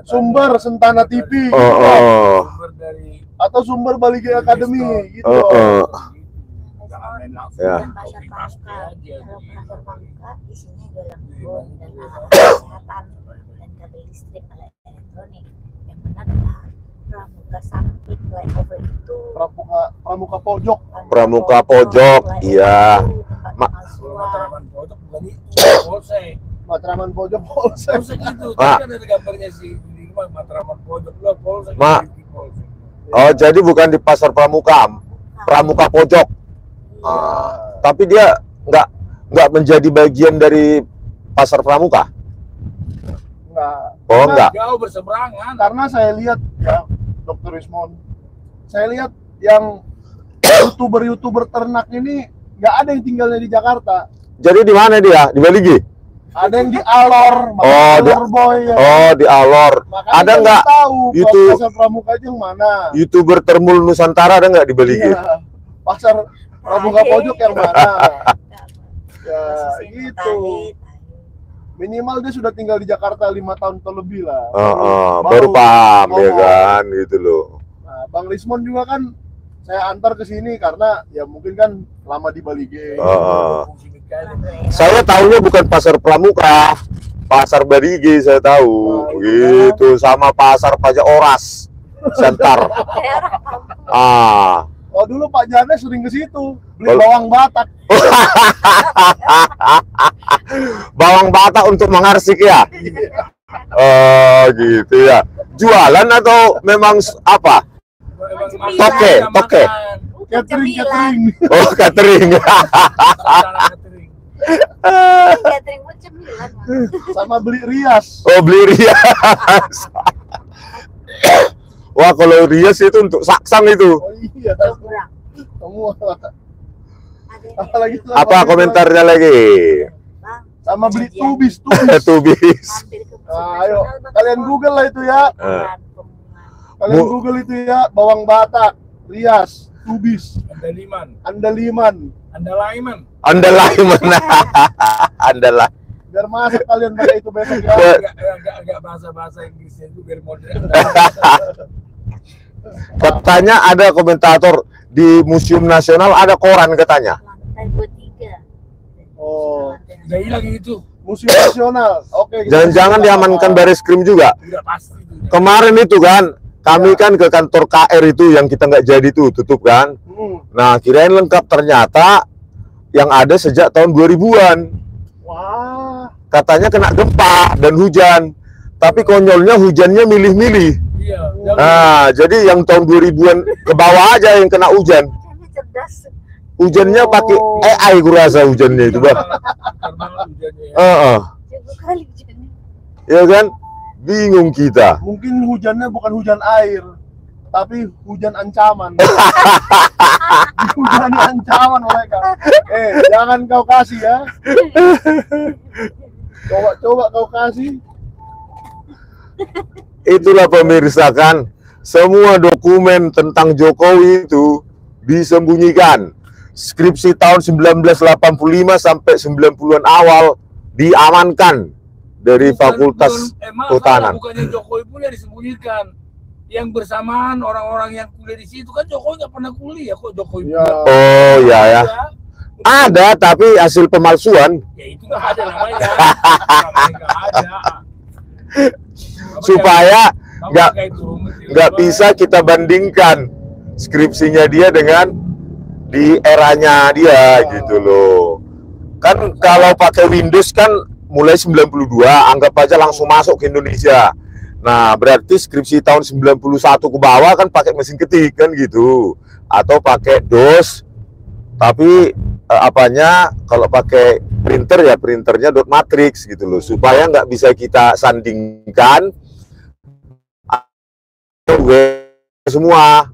Sumber Sentana TV gitu, oh, Pak. oh, Sumber dari Atau sumber Balige Academy gitu. oh, oh. jangan main langsung. Ya. Dan pasar Copy pramuka, paste aja. kalau pasar pramuka isinya dalam hukum dan alat kesehatan dan kabel listrik alat elektronik. Yang benar adalah pramuka sakti flyover itu. Pramuka pojok. Pramuka pojok, iya. Ma- Kalau Matraman pojok bukan itu, polsek. Matraman pojok polsek. Polsek itu, Ma- tapi kan ada gambarnya si Dirman, Matraman pojok lah polsek. Ma- di polsek. Oh, jadi bukan di Pasar Pramuka, Pramuka pojok. Tapi dia nggak menjadi bagian dari Pasar Pramuka. Enggak. Oh, enggak. Jauh berseberangan. Karena saya lihat ya, Dr. Ismon. Saya lihat yang YouTuber ternak ini nggak ada yang tinggalnya di Jakarta. Jadi di mana dia? Di Baligi? Ada yang di Alor, Oh, di- Alor Boy ya. Oh, di Alor. Makanya Ada saya nggak tahu YouTube- pasar pramuka itu yang mana? YouTuber termul Nusantara ada nggak di Baligi? Iya. Pasar pramuka Ada. pojok yang mana? Ya, Posisi gitu. tadi. Minimal dia sudah tinggal di Jakarta 5 tahun terlebih lah. Baru paham ya ngomong. kan, gitu loh. Nah, Bang Rismon juga kan saya antar ke sini karena ya mungkin kan lama di Balige. Fungsi Mikael. Saya tahunya bukan Pasar Pramuka, Pasar Baligi saya tahu, gitu. Sama Pasar Pajak Oras, Sentar. Kayak orang kampung. Ah, Oh dulu Pak Jane sering ke situ beli Kalau- bawang Batak. bawang Batak untuk mengarsik ya. Oh, gitu ya. Jualan atau memang apa? Emang Toke, makan, toke. makan. Bukan Catering, cemilan. catering. Oh, catering. Sarana catering. Catering pun cemilan. Mas. Sama beli rias. Oh, beli rias. Wah, kalau rias itu untuk saksang itu. Oh iya, Jonggrang. semua. Ada yang Apalagi sama Apa beli- komentarnya lagi? Bang, Sama beli Penyajian. tubis. Tubis. mampir ke Nah, pusat ayo nasional, Bang. kalian Google lah itu ya. Pemungutan. Kalian Bu- Google itu ya, bawang Batak, rias, tubis, Andaliman. andaliman. Andalaiman. Andalah mana? Andalah. Biar masuk kalian pakai itu besok ya. Ya. Agak bahasa Inggrisnya itu biar modern. Katanya ada komentator di Museum Nasional ada koran katanya. Lantai 23. Oh. Udah hilang itu. Museum Nasional. Oke. Jangan-jangan diamankan baris krim juga. Udah pasti itu. Kemarin itu kan, kami kan ke kantor KR itu yang kita nggak jadi tuh, tutup kan. Nah, kirain lengkap, ternyata yang ada sejak tahun 2000-an. Wah. Katanya kena gempa dan hujan. Tapi konyolnya hujannya milih-milih. Iya. Nah, jadi yang tahun 2000-an ke bawah aja yang kena hujan. Kayaknya cerdas. Hujannya pakai Oh. AI kurasa hujannya itu, Bang. Karena hujannya ya. Heeh. Jago kali hujannya. Ya kan? Bingung kita. Mungkin hujannya bukan hujan air, tapi hujan ancaman. Hujani ancaman mereka. Jangan kau kasih ya. Coba kau kasih. Itulah pemirsa kan, semua dokumen tentang Jokowi itu disembunyikan. Skripsi tahun 1985 sampai 90-an awal diamankan dari Fakultas Kehutanan. Bukannya Jokowi pun yang disembunyikan. Yang bersamaan orang-orang yang kuliah di situ kan Jokowi nggak pernah kuliah kok Jokowi. Ya. Oh ya ya. Ada tapi hasil pemalsuan. Ya itu nggak ada namanya. Namanya nggak ada. Supaya nggak bisa kita bandingkan skripsinya dia dengan di eranya dia gitu loh. Kan kalau pakai Windows kan mulai 92, anggap aja langsung masuk ke Indonesia. Nah, berarti skripsi tahun 91 ke bawah kan pakai mesin ketik kan gitu. Atau pakai DOS. Tapi apanya kalau pakai printer ya printernya dot matrix gitu loh. Supaya nggak bisa kita sandingkan semua.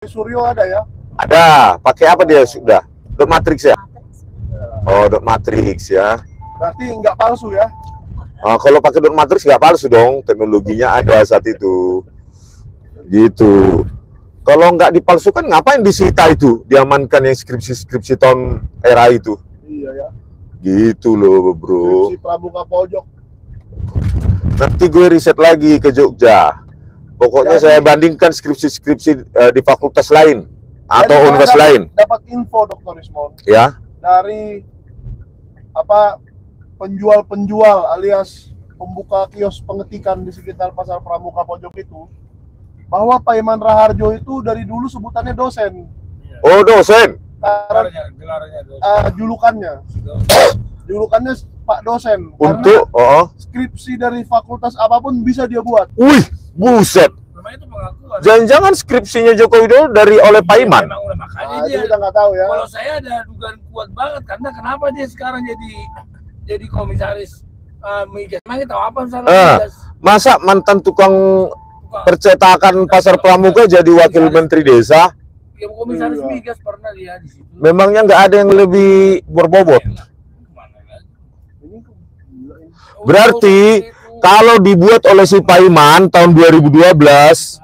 Suryo ada ya? Ada. Pakai apa dia sudah? Dot matrix ya? Oh, dot matrix ya. Berarti nggak palsu ya? Kalau pakai dot matrix nggak palsu dong, teknologinya ada saat itu. Gitu. Kalau nggak dipalsukan ngapain disita itu? Diamankan yang skripsi tahun era itu. Iya ya. Gitu loh, bro. Skripsi Pramuka Pojok. Nanti gue riset lagi ke Jogja. Pokoknya saya bandingkan skripsi-skripsi di fakultas lain atau universitas lain. Dapat info Dr. Rismon Ya. dari apa penjual-penjual alias pembuka kios pengetikan di sekitar pasar Pramuka Pojok itu, bahwa Pak Iman Raharjo itu dari dulu sebutannya dosen. Oh, dosen. Karena julukannya Pak dosen. Untuk Skripsi dari fakultas apapun bisa dia buat. Wih, buset. Namanya itu pengakuan. Jangan-jangan skripsinya Joko Widodo dari oleh Pak Iman. Memang udah makanya Nah, itu dia. kita nggak tahu ya. Kalau saya ada dugaan kuat banget karena kenapa dia sekarang jadi komisaris migas. Emang kita tahu apa misalnya migas? Masa mantan tukang percetakan pasar Pramuka jadi wakil menteri desa? Ya komisaris Iya. migas pernah dia di situ. Memangnya nggak ada yang lebih berbobot? Kemana lagi? Ini kok gila ini. Berarti kalau dibuat oleh si Pak Iman tahun 2012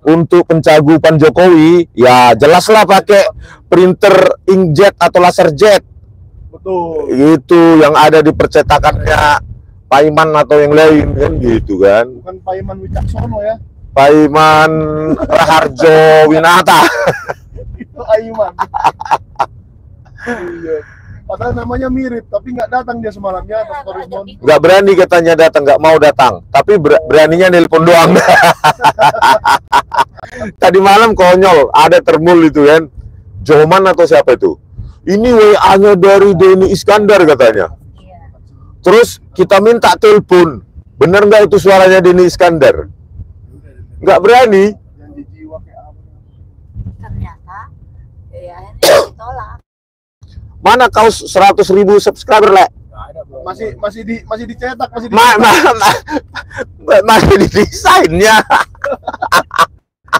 untuk pencagupan Jokowi, ya jelaslah pakai printer inkjet atau laser jet. Betul. Itu yang ada di percetakannya Pak Iman atau yang lain kan gitu kan. Bukan Pak Iman Wicaksono ya. Pak Iman Raharjo Winata. Itu Aiman. Iya. Padahal namanya mirip, tapi nggak datang dia semalamnya, Dr. Rismon. Nggak berani katanya datang, nggak mau datang. Tapi beraninya nelpon doang. Tadi malam konyol, ada termul itu kan. Joman atau siapa itu? Ini WA-nya dari Denny Iskandar katanya. Iya. Terus kita minta telepon. Bener nggak itu suaranya Denny Iskandar? Nggak berani. Janji jiwa kayak apa? Ternyata ya akhirnya ditolak. Mana kau 100.000 subscriber, Le? Masih dicetak, masih Masih didesainnya.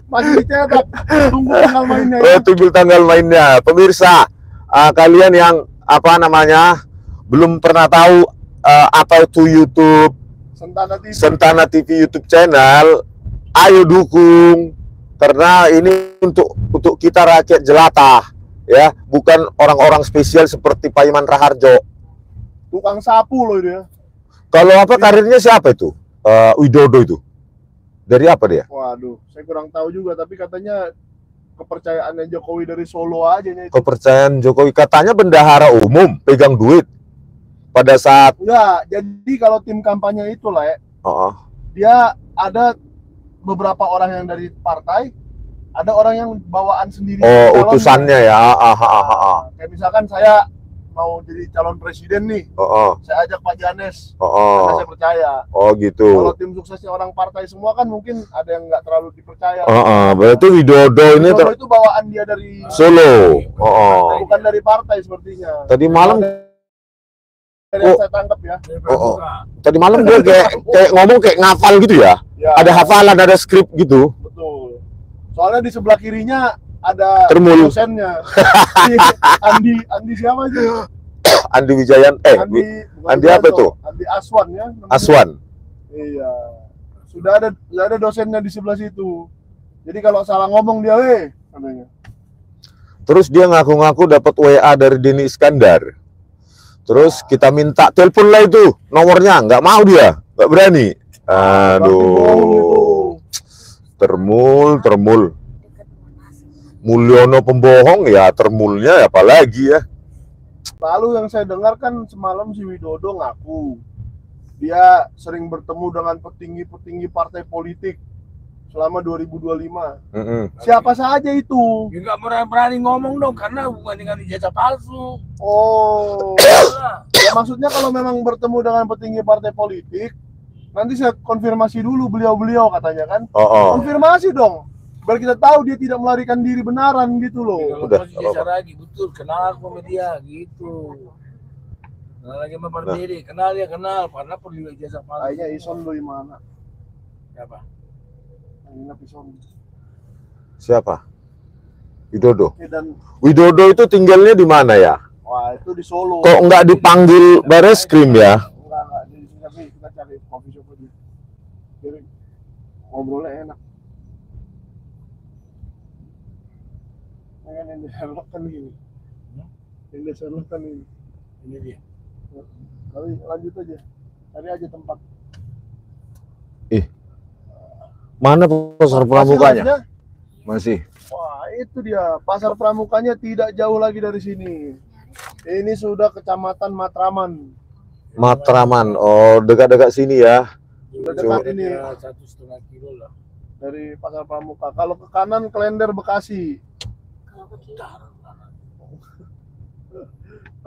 masih dicetak. Tunggu tanggal mainnya ya. Oh, tunggu tanggal mainnya. Pemirsa, kalian yang belum pernah tahu apa itu YouTube Sentana TV YouTube channel, ayo dukung karena ini untuk kita rakyat jelata ya, bukan orang-orang spesial seperti Pak Iman Raharjo. Tukang sapu loh itu ya. Kalau apa karirnya siapa itu? Widodo itu. Dari apa dia? Waduh, saya kurang tahu juga, tapi katanya kepercayaannya Jokowi dari Solo aja nya itu. Kepercayaan Jokowi katanya bendahara umum, pegang duit pada saat Enggak, jadi kalau tim kampanye itu lah ya, dia ada beberapa orang yang dari partai, ada orang yang bawaan sendiri. Oh, utusannya ya. Kayak misalkan saya mau jadi calon presiden nih, saya ajak Pak Janes, karena saya percaya. Oh gitu. Kalau tim suksesnya orang partai semua kan mungkin ada yang nggak terlalu dipercaya. Berarti Widodo ini Widodo itu bawaan dia dari Solo. bukan dari partai sepertinya. Tadi malam Dari yang saya tangkap ya. tadi malam dia kayak ngomong kayak ngafal gitu ya. Ya, ada hafalan, ada skrip gitu. betul. Soalnya di sebelah kirinya ada Termul. dosennya. Andi siapa sih? Andi Wijayan, bukan Andi apa Wijanto. tuh? Andi Aswan ya. namanya. Aswan. Iya. Sudah ada dosennya di sebelah situ. Jadi kalau salah ngomong dia, katanya. Terus dia ngaku-ngaku dapat WA dari Denny Iskandar. Terus kita minta telepon lah itu nomornya, nggak mau dia, nggak berani. Berarti bohong itu. Termul. Mulyono pembohong ya, termulnya apalagi ya. Lalu yang saya dengar kan semalam si Widodo ngaku dia sering bertemu dengan petinggi-petinggi partai politik selama 2025. Siapa saja itu? Ya nggak berani ngomong dong, karena bukan dengan ijazah palsu. Oh, Nah, ya maksudnya kalau memang bertemu dengan petinggi partai politik, nanti saya konfirmasi dulu beliau-beliau katanya kan. Konfirmasi dong, biar kita tahu dia tidak melarikan diri benaran gitu loh. kalau Udah, masih ijazah lagi, betul, kenal aku sama dia, gitu. Kenal lagi sama Pak Dede, kenal ya kenal, karena perlu ijazah palsu. Kayaknya Ison di mana? Siapa? Nginep Ison. Siapa? Widodo. Dan Widodo itu tinggalnya di mana ya? wah itu di Solo. Kok nggak dipanggil Bareskrim ya? Enggak di sini kita cari coffee shop aja. Jadi ngobrolnya enak. Yang di Sherlock kan ini. Yang di Sherlock kan ini. Ini dia. Tapi lanjut aja. Cari aja tempat. Mana pasar pramukanya? Hasilnya, Masih. wah itu dia. Pasar pramukanya tidak jauh lagi dari sini. Ini sudah kecamatan Matraman. Matraman. Oh, dekat-dekat sini ya. Sudah dekat ini. 1,5 kilo lah. Dari pasar pramuka. Kalau ke kanan Klender Bekasi. Kalau ke kiri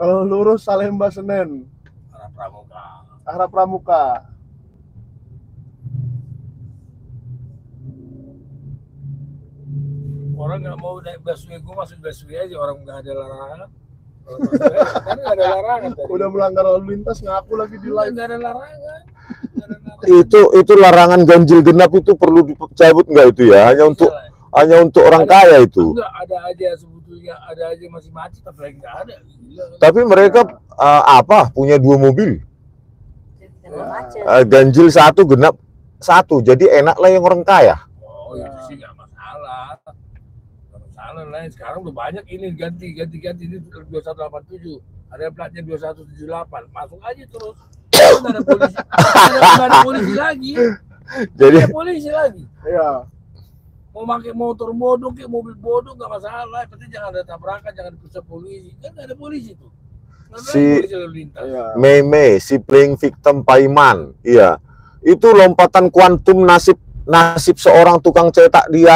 Kalau lurus Salemba Senen. Arah Pramuka. Arah Pramuka. Orang nggak mau naik busway, gue masuk busway aja, orang nggak ada larangan. Kalau busway, kan nggak ada larangan tadi. Udah melanggar lalu lintas ngaku lagi di live. Nggak ada larangan. Nggak ada larangan. Itu larangan ganjil genap itu perlu dicabut nggak itu ya? Hanya untuk orang kaya itu. Enggak, ada aja sebetulnya, ada aja masih macet, apalagi nggak ada. Gila. Tapi mereka punya 2 mobil. tidak macet. Ganjil 1 genap 1. Jadi enak lah yang orang kaya. Oh, itu sih nggak masalah. Nggak masalah lah. Sekarang udah banyak ini ganti ini 2187. Ada platnya 2178. Masuk aja terus. Nggak ada polisi. Nggak ada polisi lagi. Jadi Nggak ada polisi lagi. Iya. Mau pakai motor bodoh, kayak mobil bodoh nggak masalah. Penting jangan ada tabrakan, jangan diperiksa polisi. Kan nggak ada polisi tuh. Nggak ada polisi lalu lintas. Iya. Meme si playing victim Paiman. Iya. Itu lompatan kuantum nasib seorang tukang cetak di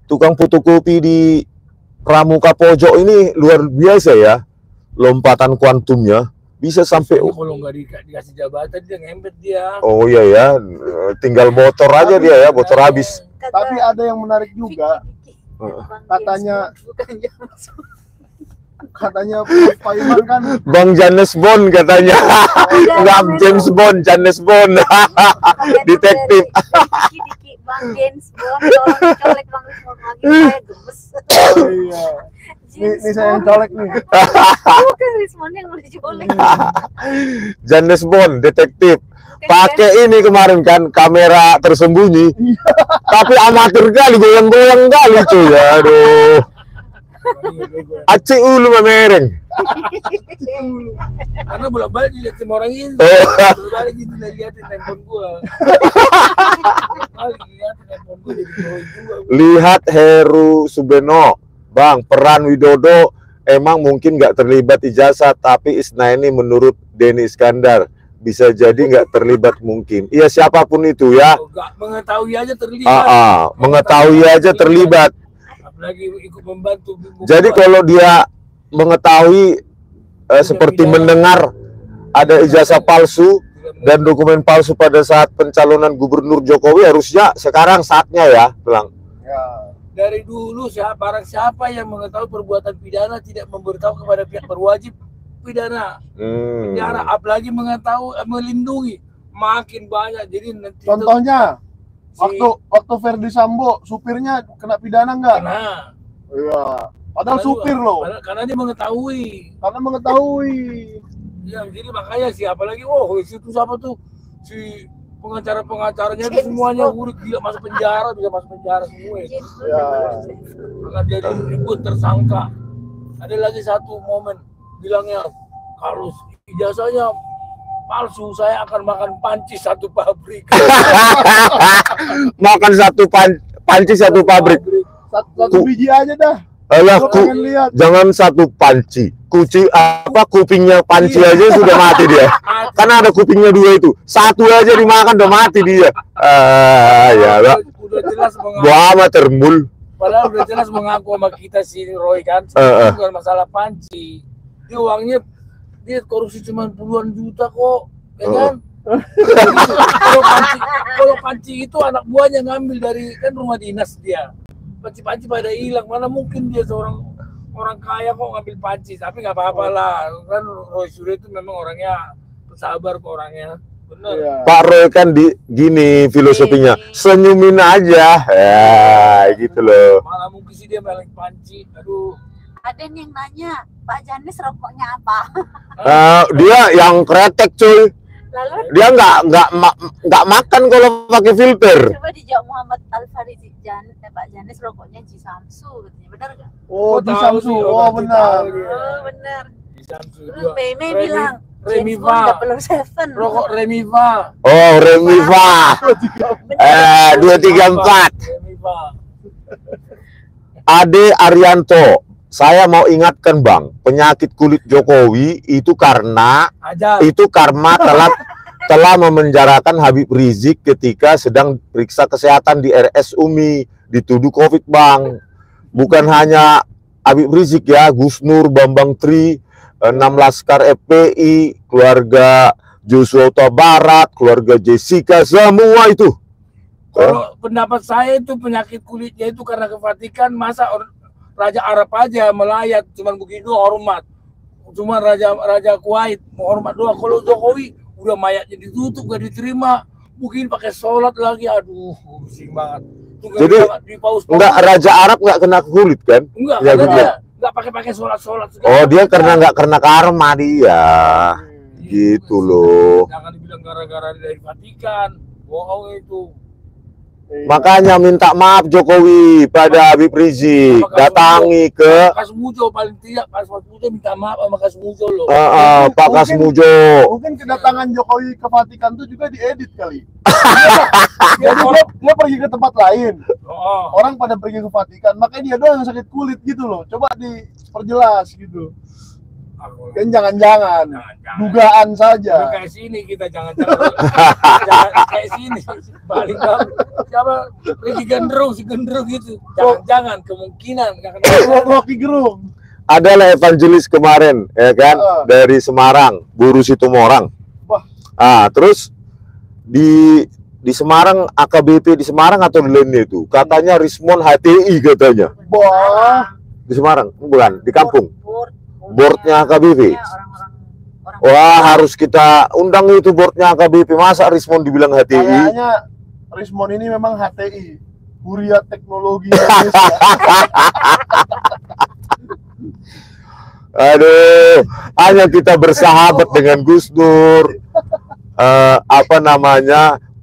tukang fotokopi di Pramuka Pojok ini luar biasa ya. Lompatan kuantumnya bisa sampai Kalau nggak dikasih jabatan dia ngempet dia. oh iya ya, tinggal motor aja dia ya, motor habis. Tapi ada yang menarik juga. Katanya- Katanya Pak Iman kan Bang James Bond katanya. Enggak James Bond, James Bond. Detektif. Dikit-dikit Bang James Bond, tolong colek Bang Rismon lagi, saya gemes. iya. Ini saya yang colek nih. Bukan Rismon yang mau dicolek. James Bond, detektif. Pakai ini kemarin kan kamera tersembunyi. Tapi amatir kali, goyang-goyang kali cuy. Aduh. Acik ulu memereng. Karena bolak-balik dilihat sama orang ini. Bolak-balik gitu liatin handphone gua. Balik liatin handphone gua jadi join juga. Lihat Heru Subeno. Bang, peran Widodo emang mungkin nggak terlibat ijazah, tapi Isna ini menurut Denny Iskandar bisa jadi nggak terlibat mungkin. Iya siapapun itu ya. Enggak mengetahui aja terlibat. Mengetahui aja terlibat. Apalagi ikut membantu. Jadi kalau dia mengetahui seperti mendengar ada ijazah palsu dan dokumen palsu pada saat pencalonan Gubernur Jokowi, harusnya sekarang saatnya ya, bilang. Ya. Dari dulu barang siapa yang mengetahui perbuatan pidana tidak memberitahu kepada pihak berwajib pidana penjara, apalagi mengetahui melindungi makin banyak. Jadi nanti Contohnya Waktu Verdi Sambo supirnya kena pidana nggak? Kena. Iya. Padahal supir loh. Karena dia mengetahui. Ya, jadi makanya sih, apalagi itu siapa tuh si pengacaranya itu semuanya udah gila bisa masuk penjara semua. Ya. Maka jadi ribut tersangka. Ada lagi satu momen bilangnya kalau ijazahnya palsu saya akan makan panci satu pabrik. Makan panci satu pabrik. Satu biji aja dah. Alah, jangan satu panci. Kupingnya panci aja sudah mati dia. Karena ada kupingnya 2 itu. Satu aja dimakan udah mati dia. Ya, Pak. Udah jelas mengaku. Buah termul. Padahal udah jelas mengaku sama kita si Roy kan. Bukan masalah panci. Dia uangnya dia korupsi cuma puluhan juta kok, ya kan? Kalau panci itu anak buahnya ngambil dari kan rumah dinas dia. Panci-panci pada hilang, mana mungkin dia seorang orang kaya kok ngambil panci, tapi nggak apa-apa lah. Kan Roy Suryo itu memang orangnya sabar kok orangnya. Benar. Ya. Pak Roy kan gini filosofinya, senyumin aja, ya gitu loh. Malah mungkin sih dia balik panci, aduh. Ada nih yang nanya, Pak Janis rokoknya apa? Dia yang kretek cuy. Lalu Dia nggak makan kalau pakai filter. coba dijawab Muhammad Al-Fariji Pak Janis rokoknya Ji Samsu, katanya benar nggak? Oh, di tahu Samsu. sih, Oh, benar. tahu dia. Oh benar. Di Samsu Terus juga. Mei bilang James Remiva. Bond 007. Rokok Remiva. Oh, Remiva. 234. Remiva. Ade Arianto. Saya mau ingatkan Bang, penyakit kulit Jokowi itu karena karma telah memenjarakan Habib Rizik ketika sedang periksa kesehatan di RS Umi, dituduh COVID Bang. Bukan hanya Habib Rizik ya, Gus Nur, Bambang Tri, 6 Laskar FPI, keluarga Joshua Huta Barat, keluarga Jessica, semua itu. Kalau pendapat saya itu penyakit kulitnya itu karena ke Vatikan, masa Raja Arab aja melayat cuman begitu hormat, cuman Raja Kuwait mau hormat doang. Kalau Jokowi udah mayatnya ditutup gak diterima, mungkin pakai sholat lagi, aduh pusing banget. Jadi enggak Raja Arab nggak kena kulit kan? Enggak, ya, enggak pakai sholat. Oh dia karena nggak kena karma dia, gitu loh. Jangan dibilang gara-gara dari Vatikan, bohong itu. Makanya minta maaf Jokowi pada Habib Rizik, datangi ke Kasmujo, paling tidak Pak Kasmujo minta maaf sama Kasmujo loh. Pak Kasmujo. Mungkin kedatangan Jokowi ke Vatikan itu juga diedit kali. Jadi dia pergi ke tempat lain. Orang pada pergi ke Vatikan, makanya dia doang yang sakit kulit gitu loh. Coba diperjelas gitu. Kan jangan-jangan dugaan saja. Kayak sini kita jangan-jangan kayak sini paling siapa si gendrung gitu. Jangan kemungkinan Rocky Gerung. Adalah evangelis kemarin ya kan dari Semarang, Buru Situmorang. Terus di Semarang, AKBP di Semarang atau di lainnya itu katanya Rismon HTI katanya. Wah, di Semarang bukan di kampung. Boardnya AKBP. Wah, harus kita undang itu boardnya AKBP. Masa Rismon dibilang HTI? Kayaknya Rismon ini memang HTI, Huria Teknologi Indonesia. Aduh, hanya kita bersahabat dengan Gus Dur,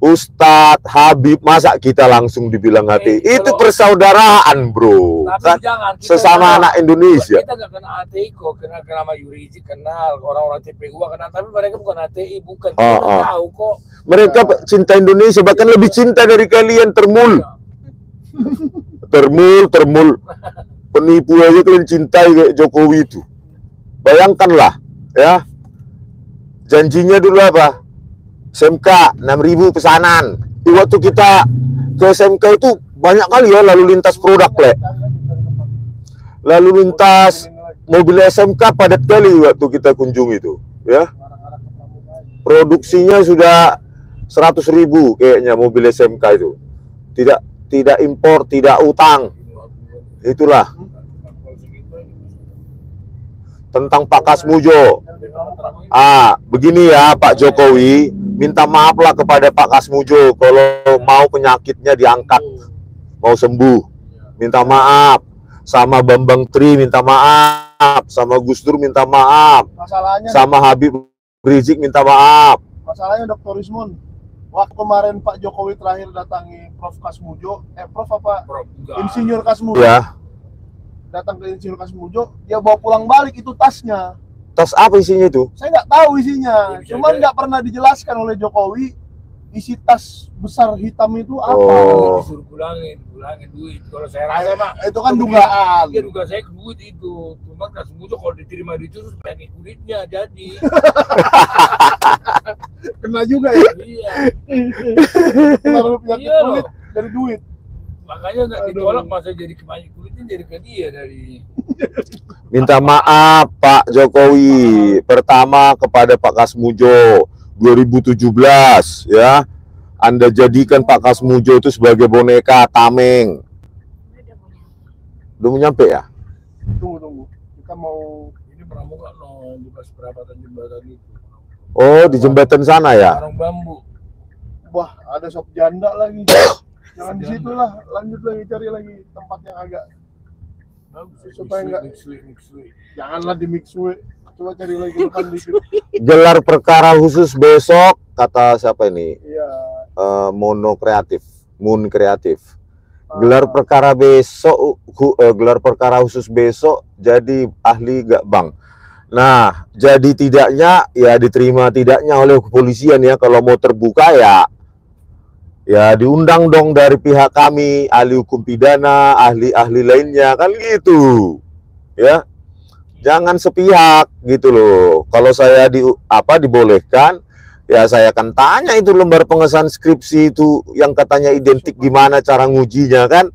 Ustadz Habib, masa kita langsung dibilang HTI? Itu persaudaraan bro, kan? Sesama anak Indonesia. Kita nggak kena HTI kok, kena sama Yurizi kenal, orang-orang TPU kenal, tapi mereka bukan HTI, bukan. Kita tahu kok. Mereka cinta Indonesia, bahkan lebih cinta dari kalian. Termul. Penipu aja kalian cintai kayak Jokowi itu. Bayangkanlah, ya. Janjinya dulu apa? SMK 6.000 pesanan. Waktu kita ke SMK itu banyak kali ya lalu lintas produk, lalu lintas mobil SMK padat kali waktu kita kunjungi itu, ya. Produksinya sudah 100.000 kayaknya mobil SMK itu. Tidak impor, tidak utang. Itulah. tentang Pak Kasmujo. Begini ya Pak Jokowi, minta maaflah kepada Pak Kasmujo kalau mau penyakitnya diangkat, mau sembuh, minta maaf. Sama Bambang Tri minta maaf, sama Gus Dur minta maaf, Masalahnya, sama Habib Rizik minta maaf. masalahnya Dr. Ismun, waktu kemarin Pak Jokowi terakhir datangi Prof Kasmujo, Prof apa? Prof, enggak. Insinyur Kasmujo. Ya, Datang ke Insinyur Kasmujo, dia bawa pulang balik itu tasnya. tas apa isinya itu? Saya nggak tahu isinya, Ya, cuman bisa nggak pernah dijelaskan oleh Jokowi isi tas besar hitam itu apa. Oh. Disuruh pulangin duit. Kalau saya rasa mah Itu kan dugaan. Iya, duga saya duit itu. Cuma Kasmujo kalau diterima duit itu pengen kulitnya jadi. Kena juga ya. Iya. Pengaruh penyakit Iya kulit loh. dari duit. Makanya nggak ditolak, masa jadi kebanyakan kulitnya jadi ke dia dari. Minta maaf Pak Jokowi, pertama kepada Pak Kasmujo 2017 ya. Anda jadikan Pak Kasmujo itu sebagai boneka tameng. Udah mau nyampe ya? Tunggu. Kita mau Ini pramuka bekas perapatan jembatan itu. Oh, di jembatan sana ya? Sarung bambu. wah ada sop janda lagi. Jangan di situ lah, lanjut lagi cari lagi tempat yang agak Bagus, supaya nggak mixue. janganlah di mixue. Coba cari lagi ke depan dikit. Gelar perkara khusus besok, kata siapa ini? Iya. Moon Kreatif. Gelar perkara besok, gelar perkara khusus besok jadi ahli gak bang. Nah, jadi tidaknya ya diterima tidaknya oleh kepolisian ya. Kalau mau terbuka ya diundang dong dari pihak kami, ahli hukum pidana, ahli-ahli lainnya kan gitu. Ya. Jangan sepihak gitu loh. Kalau saya dibolehkan, ya saya akan tanya itu lembar pengesahan skripsi itu yang katanya identik gimana cara ngujinya kan.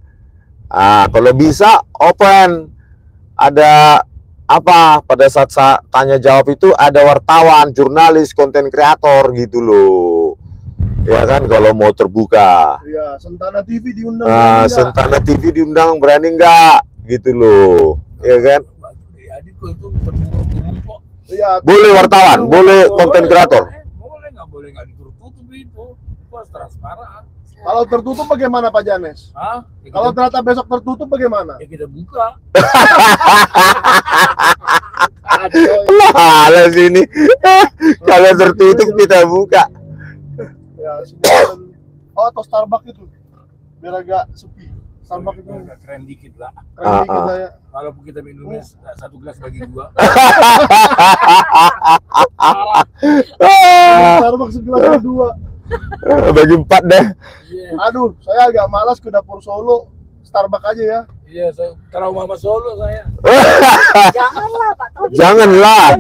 Kalau bisa open. Ada apa pada saat tanya jawab itu ada wartawan, jurnalis, konten kreator gitu loh. Ya kan kalau mau terbuka. Iya, Sentana TV diundang. Sentana TV diundang berani nggak gitu loh. Ya kan? Iya. Boleh wartawan, boleh konten kreator. Boleh nggak ditutup itu pas transparan. Kalau tertutup bagaimana Pak Janes? Hah? Kalau ternyata besok tertutup bagaimana? Ya kita buka. Malah sini. Kalau tertutup kita buka. Ya, sebulan. Oh, atau Starbucks itu. Biar agak sepi. Starbucks itu Agak keren dikit lah. keren dikit lah ya. Kalau kita minumnya satu gelas bagi dua. Starbucks segelas dua. Bagi 4 deh. Iya. Aduh, saya agak malas ke dapur Solo. Starbucks aja ya. Iya, saya trauma sama Solo saya. Janganlah Pak Taufik. Janganlah.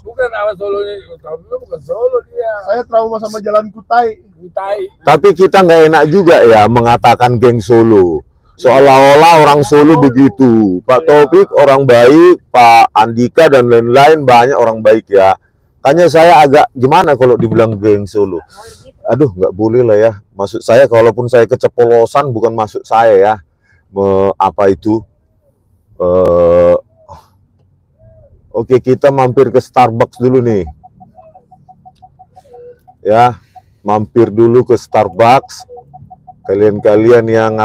Bukan sama Solonya, tapi bukan Solo dia. Saya trauma sama Jalan Kutai. Kutai. Tapi kita nggak enak juga ya mengatakan geng Solo. Seolah-olah orang Solo begitu. Pak Taufik orang baik, Pak Andika dan lain-lain banyak orang baik ya. Makanya saya agak gimana kalau dibilang geng Solo. Aduh, nggak boleh lah ya. Maksud saya, kalaupun saya keceplosan, bukan maksud saya ya. Oke, kita mampir ke Starbucks dulu nih. Ya, mampir dulu ke Starbucks. Kalian-kalian yang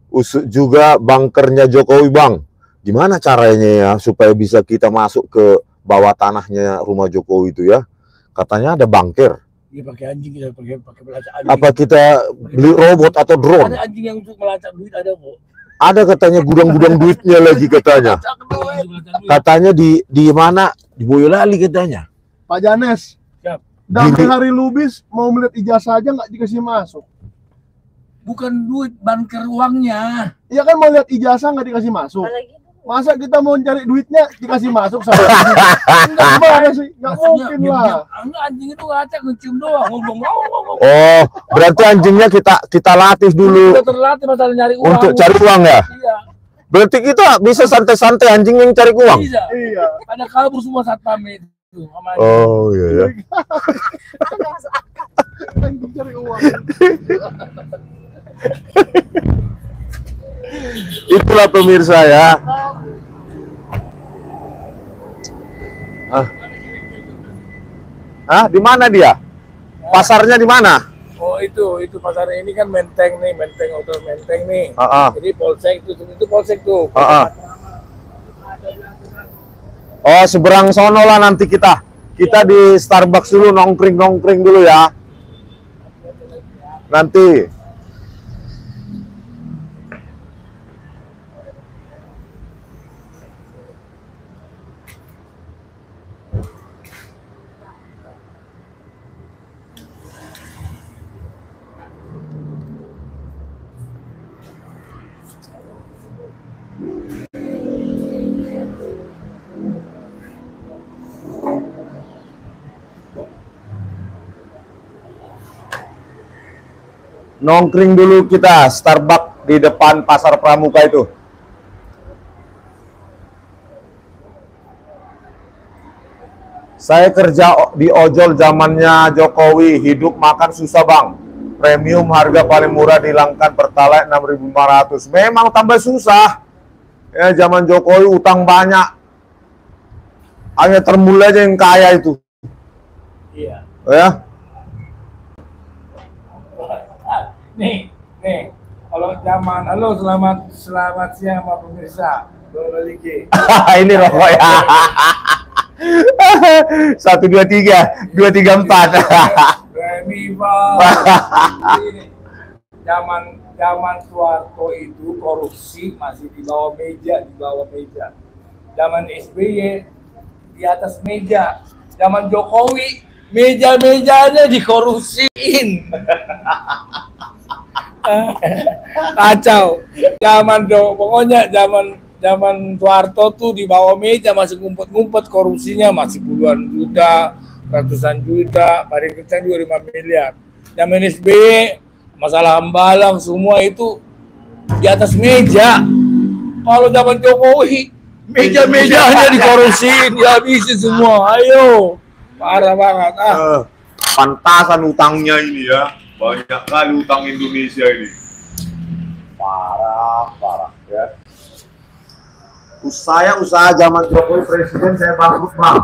usut juga bunkernya Jokowi, Bang. Gimana caranya ya supaya bisa kita masuk ke bawah tanahnya rumah Jokowi itu ya? Katanya ada bunker. Dia pakai anjing, kita pakai pelacak anjing. Apa kita beli robot atau drone? Ada anjing yang untuk melacak duit ada kok. Ada katanya gudang-gudang duitnya lagi katanya. Katanya di mana? Di Boyolali katanya. Pak Janes. Siap. Damri Hari Lubis mau melihat ijazah aja nggak dikasih masuk. Bukan duit, bunker uangnya. Iya kan mau lihat ijazah nggak dikasih masuk. Masa kita mau cari duitnya dikasih masuk sama enggak gimana sih? Nggak mungkin lah. Enggak, anjing itu ngacak ngecium doang, ngomong. Oh, berarti anjingnya kita latih dulu Kita terlatih masalah nyari uang. untuk cari uang ya? Iya. Berarti kita bisa santai-santai anjing yang cari uang. Bisa. Iya. Ada kabur semua satpam itu. Sama anjing. Oh iya ya. Anjing cari uang. Itulah pemirsa ya. Hah? Di mana dia? Pasarnya di mana? Oh itu pasar ini kan Menteng nih, Hotel Menteng nih. Jadi polsek itu polsek tuh. Oh, seberang sono lah nanti kita. Kita di Starbucks dulu nongkring dulu ya. Nanti. Nongkring dulu kita, Starbucks di depan Pasar Pramuka itu. Saya kerja di ojol zamannya Jokowi, hidup makan susah bang. Premium harga paling murah dihilangkan, Pertalite 6.500. Memang tambah susah. Ya zaman Jokowi utang banyak. Hanya termula aja yang kaya itu. Iya. Ya. Nih, kalau zaman, halo selamat siang Pak pemirsa, Ligi. Ini rokok ya. 1, 2, 3, 2, 3, 4. Remi Pak. Zaman Soeharto itu korupsi masih di bawah meja. Zaman SBY di atas meja. Zaman Jokowi meja-mejanya dikorupsiin. Kacau. Pokoknya zaman Soeharto tuh di bawah meja masih ngumpet-ngumpet korupsinya, masih puluhan juta, ratusan juta, paling kecil juga 5 miliar. Zaman SBY masalah hambalang semua itu di atas meja. Kalau zaman Jokowi meja-mejanya dikorupsiin, dihabisin semua. Ayo, parah banget. Pantasan utangnya ini ya. Banyak kali utang Indonesia ini. Parah ya. Saya usaha zaman Jokowi presiden saya bangkrut bang.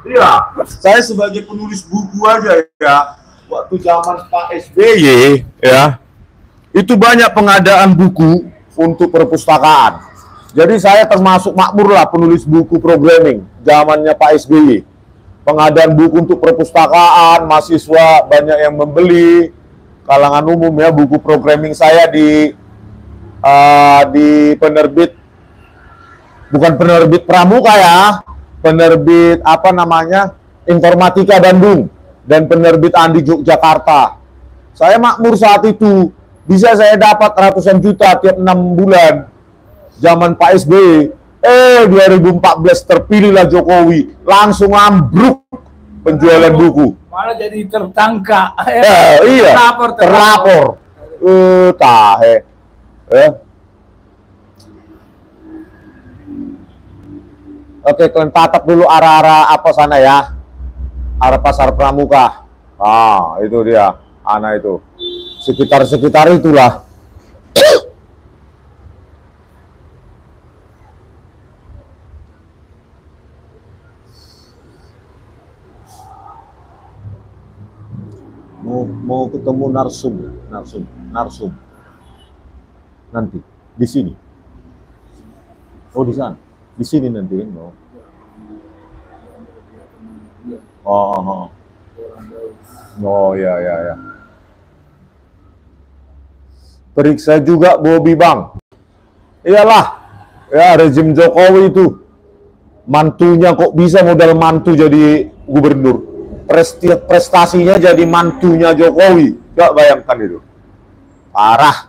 Iya, saya sebagai penulis buku aja ya. Waktu zaman Pak SBY ya, itu banyak pengadaan buku untuk perpustakaan. Jadi saya termasuk makmur lah penulis buku programming zamannya Pak SBY. Pengadaan buku untuk perpustakaan, mahasiswa banyak yang membeli. Kalangan umum ya, buku programming saya di penerbit, bukan penerbit Pramuka ya, penerbit apa namanya, Informatika Bandung dan penerbit Andi Yogyakarta. Saya makmur saat itu, bisa saya dapat ratusan juta tiap 6 bulan. Zaman Pak SBY, 2014 terpilihlah Jokowi, langsung ambruk penjualan buku. Malah jadi tertangkap. Iya, terlapor. Tahe. Oke, kalian tatap dulu arah-arah apa sana ya. Arah Pasar Pramuka. Itu dia, anak itu. Sekitar itulah. Mau ketemu narsum nanti di sini. Oh di sana, di sini nanti no. Oh ya. Periksa juga Bobi bang. Iyalah, ya rezim Jokowi itu mantunya kok bisa modal mantu jadi gubernur. Prestasinya jadi mantunya Jokowi. Gak bayangkan itu. Parah.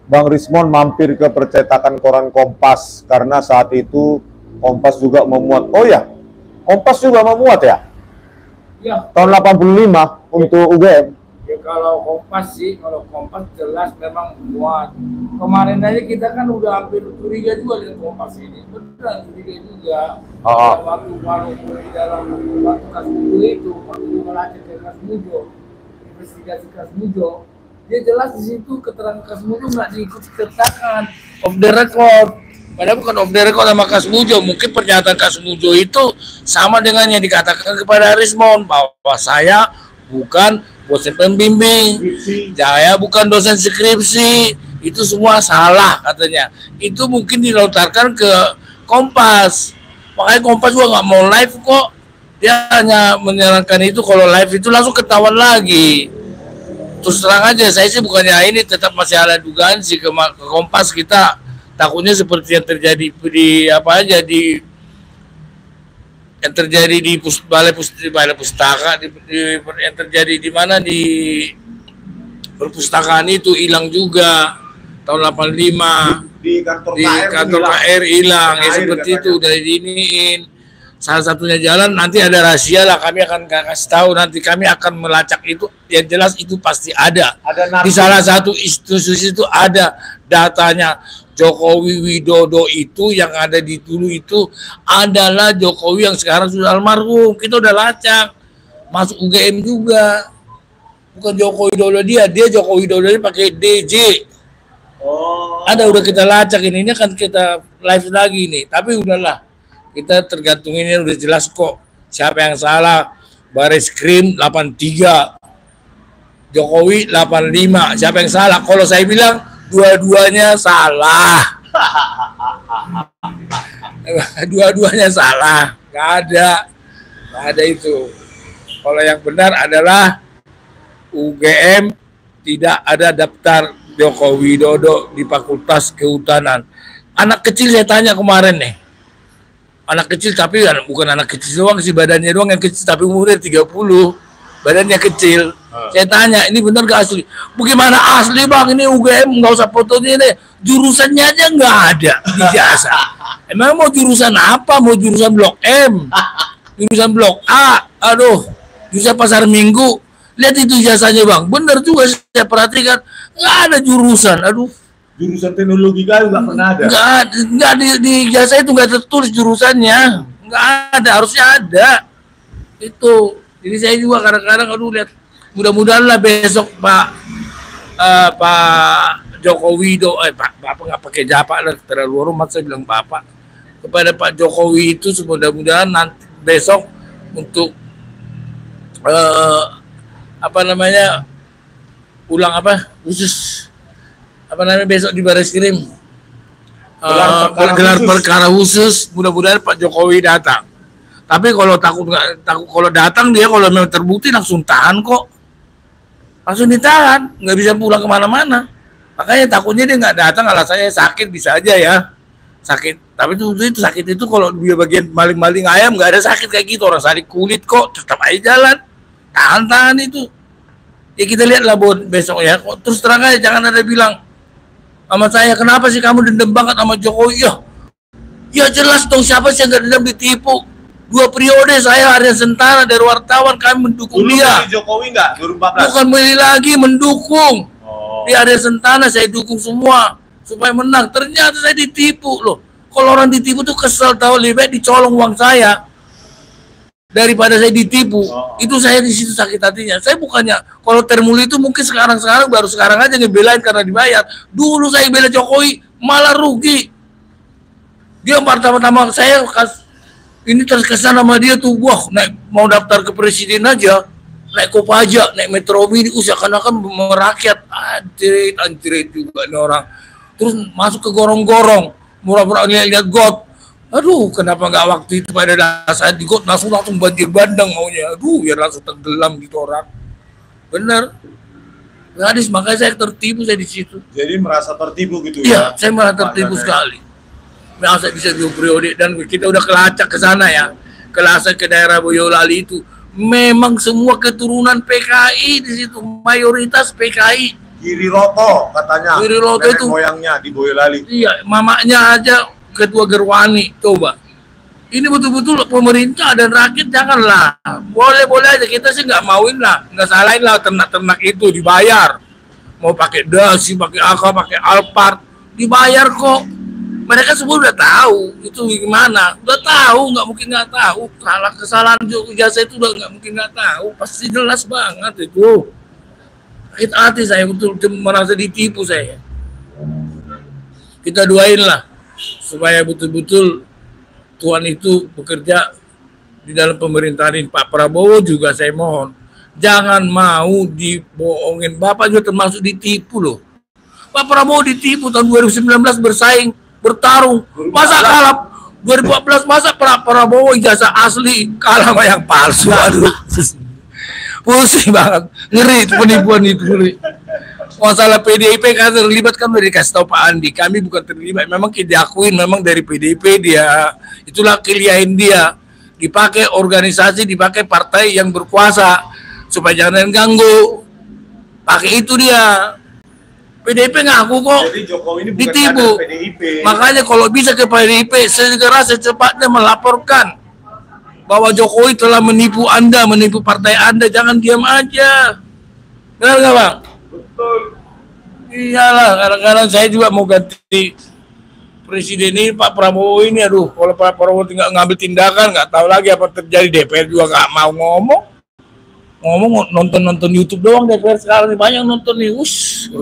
Bang Rismon mampir ke percetakan koran Kompas karena saat itu Kompas juga memuat. Oh ya, Kompas juga memuat ya? Ya. Tahun 85 untuk UGM. Ya kalau Kompas jelas memang muat. Kemarin aja kita kan udah hampir curiga juga dengan Kompas ini. Beneran curiga juga. Waktu di dalam waktu kasus itu, waktu melacak kasus Mujo, investigasi kasus Mujo, Dia jelas di situ keterangan Kasmujo nggak diikut sertakan off the record. Padahal bukan off the record sama Kasmujo. Mungkin pernyataan Kasmujo itu sama dengan yang dikatakan kepada Rismond bahwa saya bukan dosen pembimbing, saya bukan dosen skripsi. Itu semua salah katanya. Itu mungkin dilontarkan ke Kompas. Makanya Kompas juga nggak mau live kok. Dia hanya menyarankan itu, kalau live itu langsung ketahuan lagi. Terus terang aja, saya sih bukannya ini, tetap masih ada dugaan sih ke Kompas. Kita takutnya seperti yang terjadi di apa aja di yang terjadi di balai pustaka yang terjadi di mana di perpustakaan itu hilang juga tahun 85 Di kantor di KR kantor KR hilang ya, seperti itu udah diiniin. Salah satunya jalan, nanti ada rahasia lah, kami akan kasih tahu, nanti kami akan melacak itu. Yang jelas itu pasti ada di salah satu institusi itu ada datanya. Jokowi Widodo itu yang ada di dulu itu adalah Jokowi yang sekarang sudah almarhum. Kita udah lacak, masuk UGM juga, bukan Jokowi Widodo dia Jokowi Widodo ini pakai DJ. Ada udah kita lacak, ini kan kita live lagi nih, tapi udahlah. Kita tergantung, ini udah jelas kok siapa yang salah. Bareskrim 83, Jokowi 85, siapa yang salah? Kalau saya bilang dua-duanya salah. Dua-duanya salah, nggak ada itu. Kalau yang benar adalah UGM tidak ada daftar Jokowi Widodo di Fakultas Kehutanan. Anak kecil saya tanya kemarin nih, anak kecil tapi bukan anak kecil doang sih, badannya doang yang kecil tapi umurnya 30, badannya kecil. Saya tanya, ini benar gak asli? Bagaimana asli bang? Ini UGM nggak usah fotonya deh, jurusannya aja nggak ada di jasa. Emang mau jurusan apa? Mau jurusan Blok M, jurusan Blok A, aduh, jurusan Pasar Minggu. Lihat itu jasanya bang, bener juga saya perhatikan, nggak ada jurusan, aduh. Jurusan teknologi kan nggak pernah ada. Nggak di jasa itu nggak tertulis jurusannya, nggak ada, harusnya ada. Itu, jadi saya juga kadang-kadang aduh lihat, mudah-mudahan lah besok Pak Jokowi Bapak nggak pakai Bapak lah, terlalu hormat saya bilang Bapak kepada Pak Jokowi itu, mudah-mudahan nanti besok untuk khusus besok di Bareskrim gelar perkara khusus, mudah-mudahan Pak Jokowi datang. Tapi kalau takut kalau datang dia, kalau memang terbukti langsung tahan kok, langsung ditahan, nggak bisa pulang kemana-mana. Makanya takutnya dia nggak datang, alasannya sakit, bisa aja ya sakit. Tapi itu sakit itu kalau dia bagian maling-maling ayam nggak ada sakit kayak gitu, orang sakit kulit kok tetap aja jalan, tahan itu. Ya kita lihatlah besok ya. Terus terang aja, jangan ada bilang sama saya, kenapa sih kamu dendam banget sama Jokowi? Ya jelas dong, siapa sih yang nggak dendam, ditipu. 2 periode saya harian Sentara dari wartawan, kami mendukung Dulu dia. Jokowi nggak 2014? Bukan milih lagi, mendukung. Di harian Sentana saya dukung semua supaya menang. Ternyata saya ditipu loh. Kalau orang ditipu tuh kesel, tahu, lebih baik dicolong uang saya daripada saya ditipu. Itu saya di situ sakit hatinya. Saya bukannya, kalau Termuli itu mungkin sekarang baru sekarang aja ngebelain karena dibayar. Dulu saya bela Jokowi malah rugi. Dia pertama-tama saya ini terkesan sama dia tuh, wah mau daftar ke presiden aja, naik Kopaja, naik Metro Mini, seakan-akan merakyat. Anjrit juga nih orang. Terus masuk ke gorong-gorong, murah-murah lihat got. Aduh, kenapa nggak waktu itu pada saat di got langsung banjir bandang maunya. Aduh, biar langsung tenggelam gitu orang. Bener. Gadis, makanya saya tertipu saya di situ. Jadi merasa tertipu gitu ya? Iya, saya merasa tertipu sekali. Masa bisa 2 periode, dan kita udah kelacak ke sana ya, kelacak ke daerah Boyolali itu. Memang semua keturunan PKI di situ, mayoritas PKI. Giri Roto katanya. Giri Roto itu moyangnya di Boyolali. Iya, mamanya aja Ketua Gerwani. Coba, ini betul-betul pemerintah dan rakyat janganlah. Boleh-boleh aja, kita sih nggak mauin lah, nggak salahin lah ternak-ternak itu dibayar. Mau pakai dasi, pakai AK, pakai Alphard, dibayar kok. Mereka semua udah tahu itu gimana, udah tahu, nggak mungkin nggak tahu. Kesalahan jasa itu udah nggak mungkin nggak tahu, pasti jelas banget itu. sakit hati saya, betul merasa ditipu saya. Kita doain lah supaya betul-betul Tuhan itu bekerja di dalam pemerintahan Pak Prabowo juga. Saya mohon jangan mau dibohongin. Bapak juga termasuk ditipu loh. Pak Prabowo ditipu tahun 2019 bersaing, bertarung, masa kalah 2014, masa Pak Prabowo ijazah asli kalah sama yang palsu. Aduh, pusing banget, ngeri itu penipuan itu, ngeri. Masalah PDIP kan terlibat, kan udah dikasih tahu Pak Andi, kami bukan terlibat, memang diakuin memang dari PDIP dia, itulah kelihain dia, dipakai organisasi, dipakai partai yang berkuasa supaya jangan ganggu, pakai itu dia. PDIP ngaku kok Jadi Jokowi ini bukan ditipu. kader PDIP. Makanya kalau bisa ke PDIP segera secepatnya melaporkan bahwa Jokowi telah menipu Anda, menipu partai Anda, jangan diam aja. Benar nggak Bang? Betul. Iyalah, kadang-kadang saya juga mau ganti presiden ini, Pak Prabowo ini, aduh, kalau Pak Prabowo tinggal ngambil tindakan, nggak tahu lagi apa terjadi. DPR juga nggak mau ngomong nonton YouTube doang. DPR sekarang ini banyak nonton nih,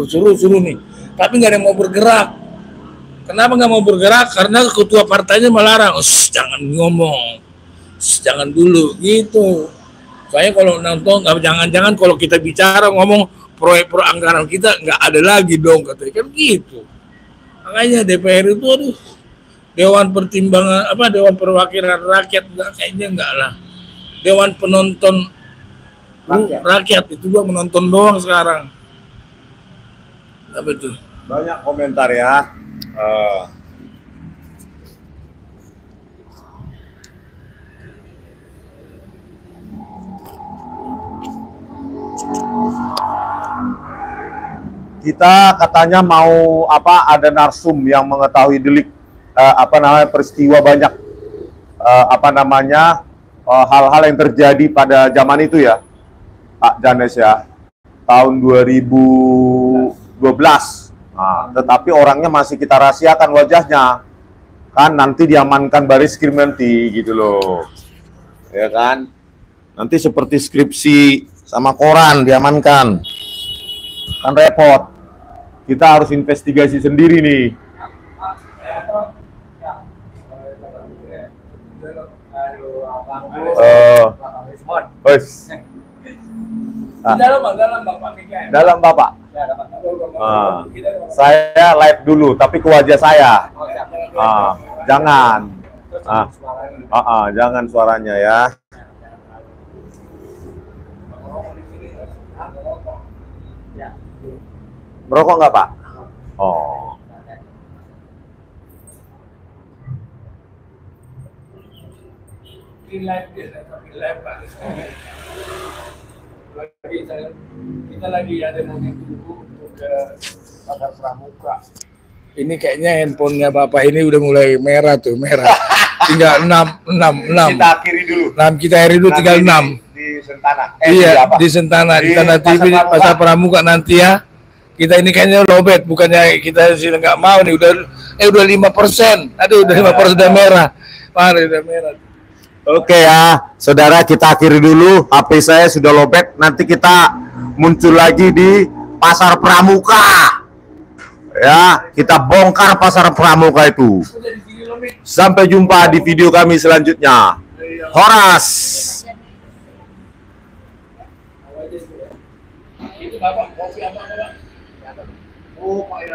suruh nih, tapi nggak ada yang mau bergerak. Kenapa nggak mau bergerak? Karena ketua partainya melarang, jangan ngomong, jangan dulu, gitu. Soalnya kalau nonton, jangan-jangan kalau kita bicara ngomong proyek anggaran kita nggak ada lagi dong, katanya kan gitu. Makanya DPR itu, aduh, Dewan Pertimbangan Dewan Perwakilan Rakyat, kayaknya enggak lah. Dewan Penonton rakyat itu gua menonton doang sekarang. Apa itu? Banyak komentar ya. Kita katanya mau ada narsum yang mengetahui delik peristiwa banyak hal-hal yang terjadi pada zaman itu ya, Pak Janes ya, tahun 2012. Nah, tetapi orangnya masih kita rahasiakan wajahnya, kan nanti diamankan Baris Krim nanti gitu loh, ya kan? Nanti seperti skripsi sama koran diamankan, kan repot. Kita harus investigasi sendiri nih. Dalam Bapak. Saya live dulu, tapi ke wajah saya. Jangan. Jangan suaranya ya. Merokok nggak Pak? Oh. Kita lagi ada mau ke Pasar Pramuka. Ini kayaknya handphonenya Bapak ini udah mulai merah tuh, merah. Tinggal 6. Kita akhiri dulu. 6 kita akhiri dulu, tinggal 6. Di Sentana. Iya, di Sentana, di Tanah TV, Pasar Pramuka nanti ya. Kita ini kayaknya lobet, bukannya kita sih nggak mau nih, udah 5%. Aduh, udah 5% udah merah. Parah, udah merah. Oke ya, saudara, kita akhiri dulu. HP saya sudah lobet. Nanti kita muncul lagi di Pasar Pramuka. Ya, kita bongkar Pasar Pramuka itu. Sampai jumpa di video kami selanjutnya. Horas. Itu Bapak kopi apa Bapak? Oh, Pak.